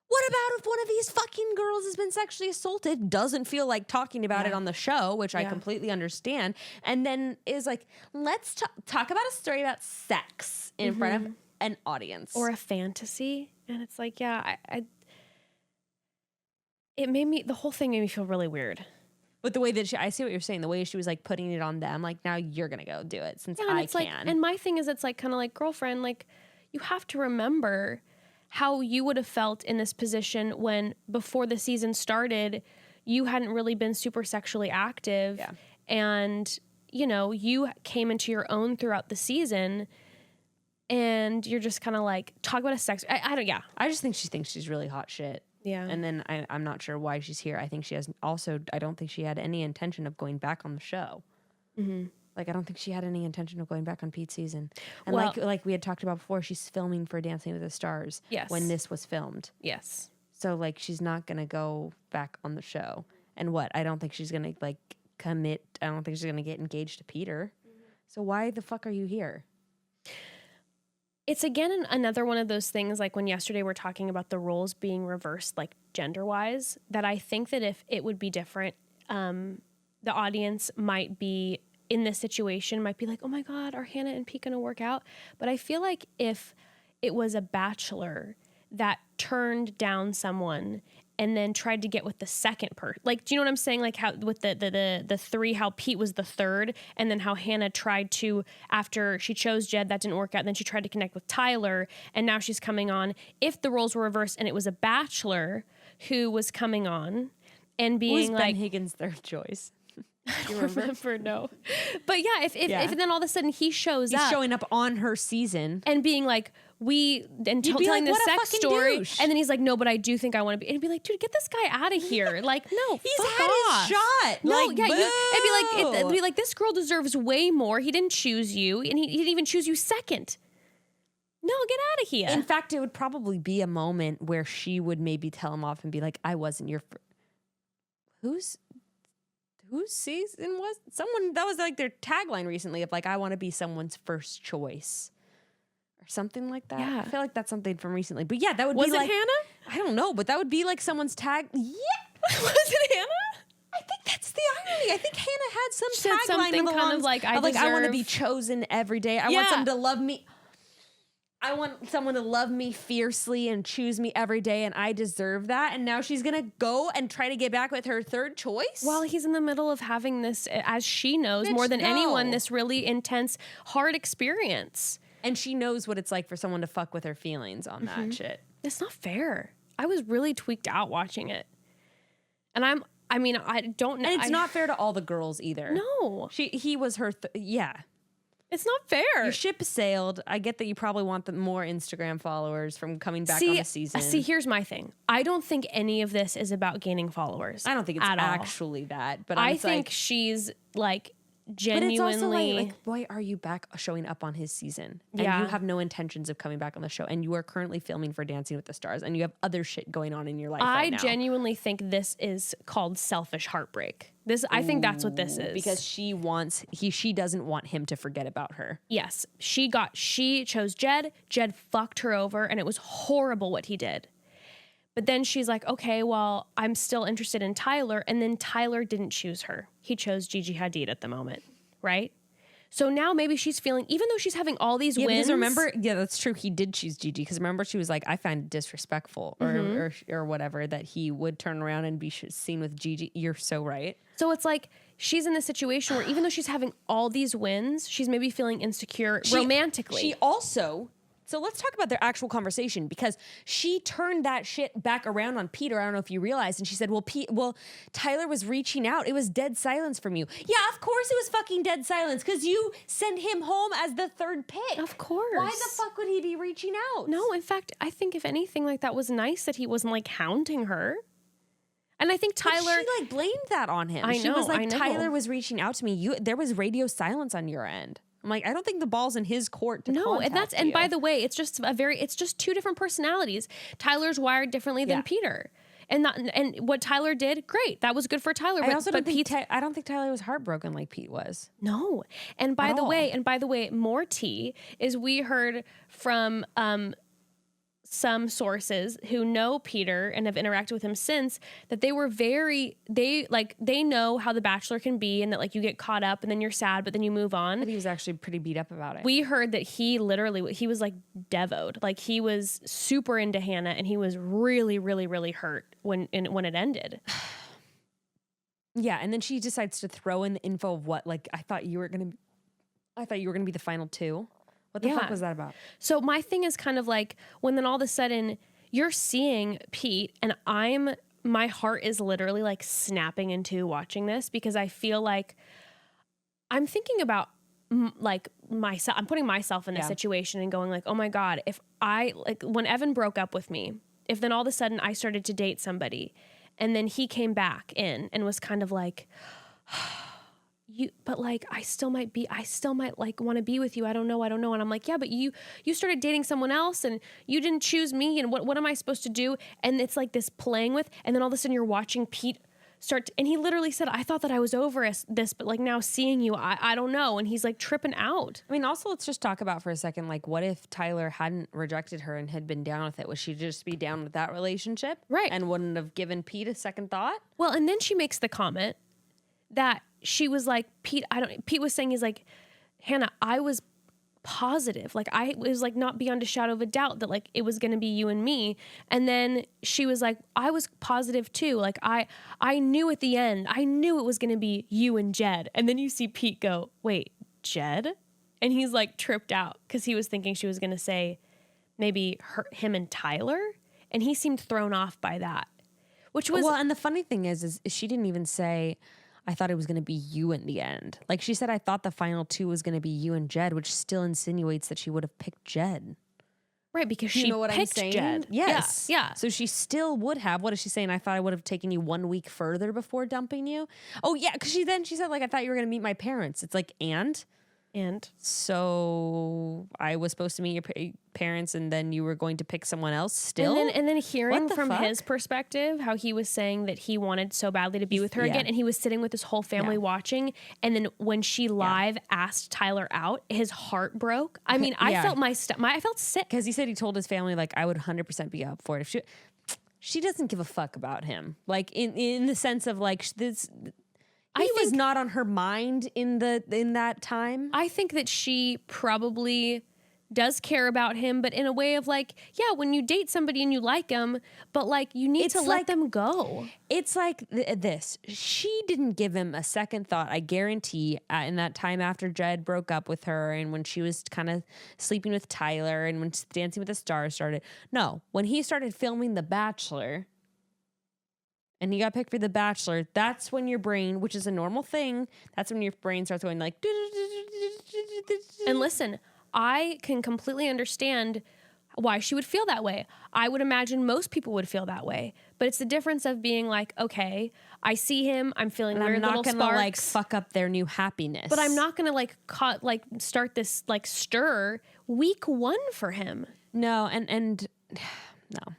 What about if one of these fucking girls has been sexually assaulted, doesn't feel like talking about it on the show, which I completely understand, and then is like, let's talk about a story about sex in front of an audience. Or a fantasy. And it's like, yeah, the whole thing made me feel really weird. But the way that I see what you're saying, the way she was like putting it on them, like, now you're going to go do it since I can. Like, and my thing is, it's like, kind of like, girlfriend, like, you have to remember how you would have felt in this position when before the season started, you hadn't really been super sexually active. Yeah. And, you know, you came into your own throughout the season and you're just kind of like, talk about a sex. I just think she thinks she's really hot shit. Yeah. And then I'm not sure why she's here. I think she has I don't think she had any intention of going back on the show. Mm-hmm. Like, I don't think she had any intention of going back on Pete's season. And like we had talked about before, she's filming for Dancing with the Stars when this was filmed. Yes. So, like, she's not going to go back on the show. And I don't think she's going to, like, commit. I don't think she's going to get engaged to Peter. Mm-hmm. So why the fuck are you here? It's, again, another one of those things, like when yesterday we're talking about the roles being reversed, like, gender-wise, that I think that if it would be different, the audience might be in this situation might be like, oh my God, are Hannah and Pete going to work out? But I feel like if it was a bachelor that turned down someone and then tried to get with the second person, like, do you know what I'm saying? Like how with the three, how Pete was the third, and then how Hannah tried to, after she chose Jed, that didn't work out. And then she tried to connect with Tyler, and now she's coming on. If the roles were reversed and it was a bachelor who was coming on and being was like, Ben Higgins' third choice. I don't remember, no. But yeah, if then all of a sudden he's showing up on her season and being like, telling this sex story, douche. And then he's like, no, but I do think I want to be, and be like, dude, get this guy out of here. Like, no, he's had his shot. No, like, yeah, it'd be like, this girl deserves way more. He didn't choose you, and he didn't even choose you second. No, get out of here. In fact, it would probably be a moment where she would maybe tell him off and be like, I wasn't your whose season was someone that was like their tagline recently of like, I want to be someone's first choice or something like that. Yeah. I feel like that's something from recently. But yeah, that would was be it like Hannah? I don't know, but that would be like someone's tag. Yeah. Was it Hannah? I think that's the irony. I think Hannah had some She said tagline something kind of like, I I want to deserve- be chosen every day. I want someone to love me. I want someone to love me fiercely and choose me every day, and I deserve that. And now she's going to go and try to get back with her third choice? While he's in the middle of having this, as she knows more than anyone, this really intense, hard experience. And she knows what it's like for someone to fuck with her feelings on that shit. It's not fair. I was really tweaked out watching it. And I don't know. And it's not fair to all the girls either. No. He was her, yeah. It's not fair. Your ship sailed. I get that you probably want the more Instagram followers from coming back on the season. See, here's my thing. I don't think any of this is about gaining followers. I don't think it's at all. actually that. But I think she's like genuinely. But it's also like, why are you back showing up on his season? And Yeah. you have no intentions of coming back on the show. And you are currently filming for Dancing with the Stars. And you have other shit going on in your life right now. I genuinely think this is called selfish heartbreak. I think that's what this is. Because she doesn't want him to forget about her. Yes, she chose Jed. Jed fucked her over, and it was horrible what he did. But then she's like, okay, well, I'm still interested in Tyler. And then Tyler didn't choose her. He chose Gigi Hadid at the moment, right? So now maybe she's feeling, even though she's having all these wins. Because remember, yeah, that's true. He did choose Gigi. Because remember, she was like, I find it disrespectful or whatever that he would turn around and be seen with Gigi. You're so right. So it's like she's in this situation where even though she's having all these wins, she's maybe feeling insecure romantically. She also... So let's talk about their actual conversation because she turned that shit back around on Peter. I don't know if you realized. And she said, well, Tyler was reaching out. It was dead silence from you. Yeah, of course it was fucking dead silence because you sent him home as the third pick. Of course. Why the fuck would he be reaching out? No, in fact, I think if anything like that was nice that he wasn't like hounding her. And I think Tyler... But she like blamed that on him. I She know, was like, I know. Tyler was reaching out to me. There was radio silence on your end. I'm like, I don't think the ball's in his court to contact you. By the way, it's just two different personalities. Tyler's wired differently than Peter. And what Tyler did, great. That was good for Tyler. I also don't think Tyler was heartbroken like Pete was. No. And by the way, more tea is we heard from some sources who know Peter and have interacted with him since that they know how the Bachelor can be and that like you get caught up and then you're sad but then you move on. But he was actually pretty beat up about it. We heard that he was like devoed. Like he was super into Hannah and he was really, really, really hurt when it ended. Yeah, and then she decides to throw in the info of what like I thought you were gonna be the final two. What the fuck was that about? So my thing is kind of like when then all of a sudden you're seeing Pete and my heart is literally like snapping in two watching this because I feel like I'm thinking about like myself. I'm putting myself in a situation and going like, oh my God, if when Evan broke up with me, if then all of a sudden I started to date somebody and then he came back in and was kind of like, but like I still might like want to be with you. I don't know. And I'm like, yeah, but you started dating someone else and you didn't choose me. And what am I supposed to do? And it's like this playing with, and then all of a sudden you're watching Pete and he literally said, I thought that I was over this, but like now seeing you, I don't know. And he's like tripping out. I mean, also let's just talk about for a second, like what if Tyler hadn't rejected her and had been down with it? Would she just be down with that relationship? Right. And wouldn't have given Pete a second thought? Well, and then she makes the comment that she was like, Pete was saying, he's like, Hannah, I was positive. Like it was like not beyond a shadow of a doubt that like it was going to be you and me. And then she was like, I was positive too. Like I knew at the end, I knew it was going to be you and Jed. And then you see Pete go, wait, Jed? And he's like tripped out because he was thinking she was going to say maybe him and Tyler. And he seemed thrown off by that, which was... Well, and the funny thing is she didn't even say... I thought it was going to be you in the end. Like she said, I thought the final two was going to be you and Jed, which still insinuates that she would have picked Jed. Right, because she picked Jed. Yes. Yeah. So she still would have. What is she saying? I thought I would have taken you 1 week further before dumping you. Oh, yeah. Because she said, like, I thought you were going to meet my parents. It's like, and? And So I was supposed to meet your parents, and then you were going to pick someone else still? and then hearing What the from fuck? his perspective, how he was saying that he wanted so badly to be with her yeah. again, and he was sitting with his whole family Yeah. watching, and then when she live asked Tyler out, his heart broke. I mean, I Yeah. felt I felt sick. Because he said he told his family, like, I would 100% be up for it. If she doesn't give a fuck about him. Like, in the sense of, like, this... He was not on her mind in that time. I think that she probably does care about him, but in a way of like, yeah, when you date somebody and you like them, but like you need to let them go. It's like this. She didn't give him a second thought, I guarantee, in that time after Jed broke up with her and when she was kind of sleeping with Tyler and when Dancing with the Stars started. No, when he started filming The Bachelor... and he got picked for The Bachelor, that's when your brain, which is a normal thing, that's when your brain starts going like... And listen, I can completely understand why she would feel that way. I would imagine most people would feel that way. But it's the difference of being like, okay, I see him, I'm feeling weird little sparks. I'm not gonna like fuck up their new happiness. But I'm not gonna like start this like stir week 1 for him. No, and no.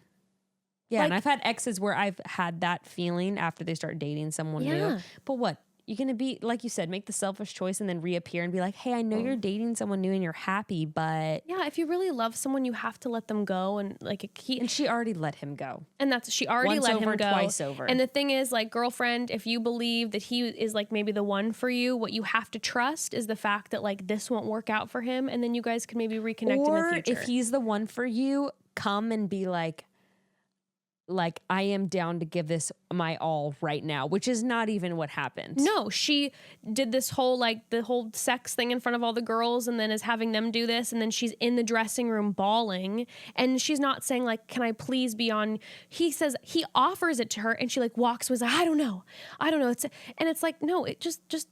Yeah, Like, and I've had exes where I've had that feeling after they start dating someone new. But what? You're going to be, like you said, make the selfish choice and then reappear and be like, hey, I know you're dating someone new and you're happy, but... Yeah, if you really love someone, you have to let them go. And like, and she already let him go. And she already Once let over, him go. twice over. And the thing is, like, girlfriend, if you believe that he is like maybe the one for you, what you have to trust is the fact that like this won't work out for him. And then you guys can maybe reconnect in the future. Or if he's the one for you, come and be like, I am down to give this my all right now, which is not even what happened. No, she did this whole like the whole sex thing in front of all the girls and then is having them do this. And then she's in the dressing room bawling and she's not saying like, can I please be on? He says he offers it to her and she like walks with like, I don't know. It's like, no, it just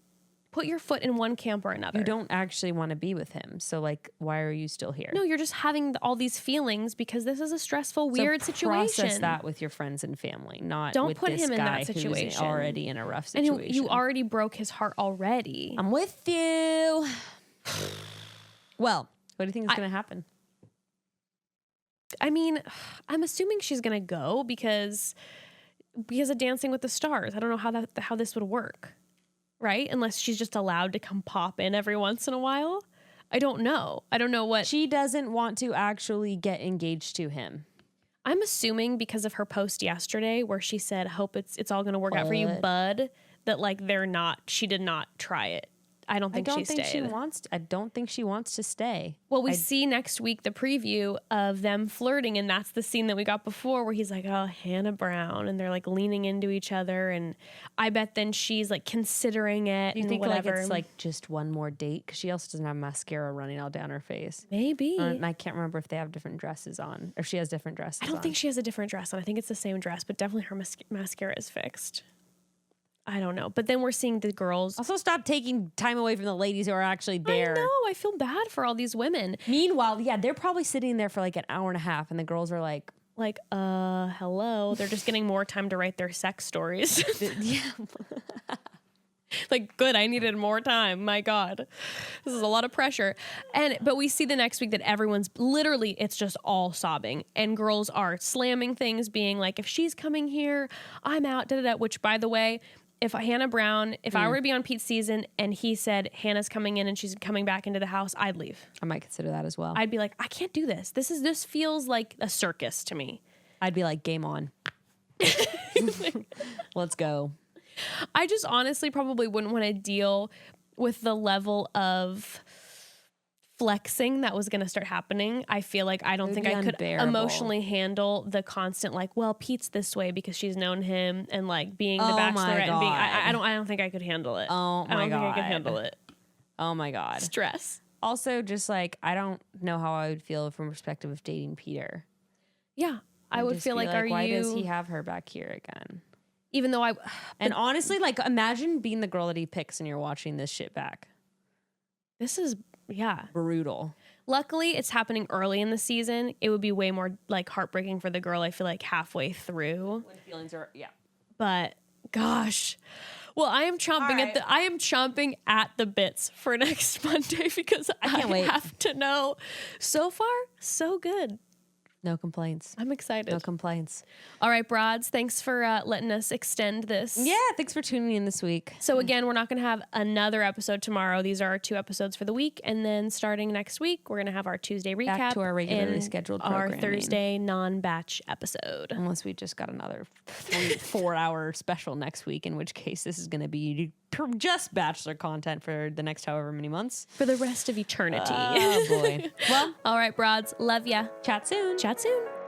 put your foot in one camp or another. You don't actually want to be with him. So like, why are you still here? No, you're just having all these feelings because this is a stressful, weird situation. Process that with your friends and family, not don't with put this him in guy that situation. Who's already in a rough situation. And you already broke his heart already. I'm with you. Well, what do you think is going to happen? I mean, I'm assuming she's going to go because of Dancing with the Stars. I don't know how this would work. Right? Unless she's just allowed to come pop in every once in a while. I don't know. I don't know what. She doesn't want to actually get engaged to him. I'm assuming because of her post yesterday where she said, hope it's all going to work out for you, bud, that like she did not try it. I don't think she stayed. I don't think she wants to stay. Well, we see next week the preview of them flirting, and that's the scene that we got before where he's like, oh, Hannah Brown, and they're like leaning into each other, and I bet then she's like considering it. Do you and think whatever. like it's like just one more date? Because she also doesn't have mascara running all down her face. Maybe. And I can't remember if they have different dresses on, or if she has different dresses on. I don't think she has a different dress on. I think it's the same dress, but definitely her mascara is fixed. I don't know. But then we're seeing the girls. Also, stop taking time away from the ladies who are actually there. I know. I feel bad for all these women. Meanwhile, yeah, they're probably sitting there for like an hour and a half, and the girls are like, hello. They're just getting more time to write their sex stories. yeah. Like, good, I needed more time. My God. This is a lot of pressure. But we see the next week that everyone's literally, it's just all sobbing. And girls are slamming things, being like, if she's coming here, I'm out, which, by the way, if Hannah Brown, if I were to be on Pete's season and he said Hannah's coming in and she's coming back into the house, I'd leave. I might consider that as well. I'd be like, I can't do this. This feels like a circus to me. I'd be like, game on. Let's go. I just honestly probably wouldn't want to deal with the level of flexing that was going to start happening. I feel like I don't think I could emotionally handle the constant like, well, Pete's this way because she's known him and like being the bachelorette and being I don't think I could handle it. Oh my God. I don't think I could handle it. Oh my God. Stress. Also, just like I don't know how I would feel from perspective of dating Peter. Yeah. I would feel like, why does he have her back here again? Even though and honestly, like imagine being the girl that he picks and you're watching this shit back. This is brutal. Luckily, it's happening early in the season. It would be way more like heartbreaking for the girl, I feel like halfway through. When feelings are, But gosh, Well, I am chomping at the bits for next Monday because I can't wait. have to know. So far, so good. No complaints. I'm excited. No complaints. All right, broads. Thanks for letting us extend this. Yeah, thanks for tuning in this week. So again, we're not going to have another episode tomorrow. These are our 2 episodes for the week. And then starting next week, we're going to have our Tuesday recap. Back to our regularly and scheduled our programming. Thursday non-batch episode. Unless we just got another 4-hour special next week, in which case this is going to be just Bachelor content for the next however many months. For the rest of eternity. Oh, boy. Well, all right, broads. Love ya. chat soon. Chat soon.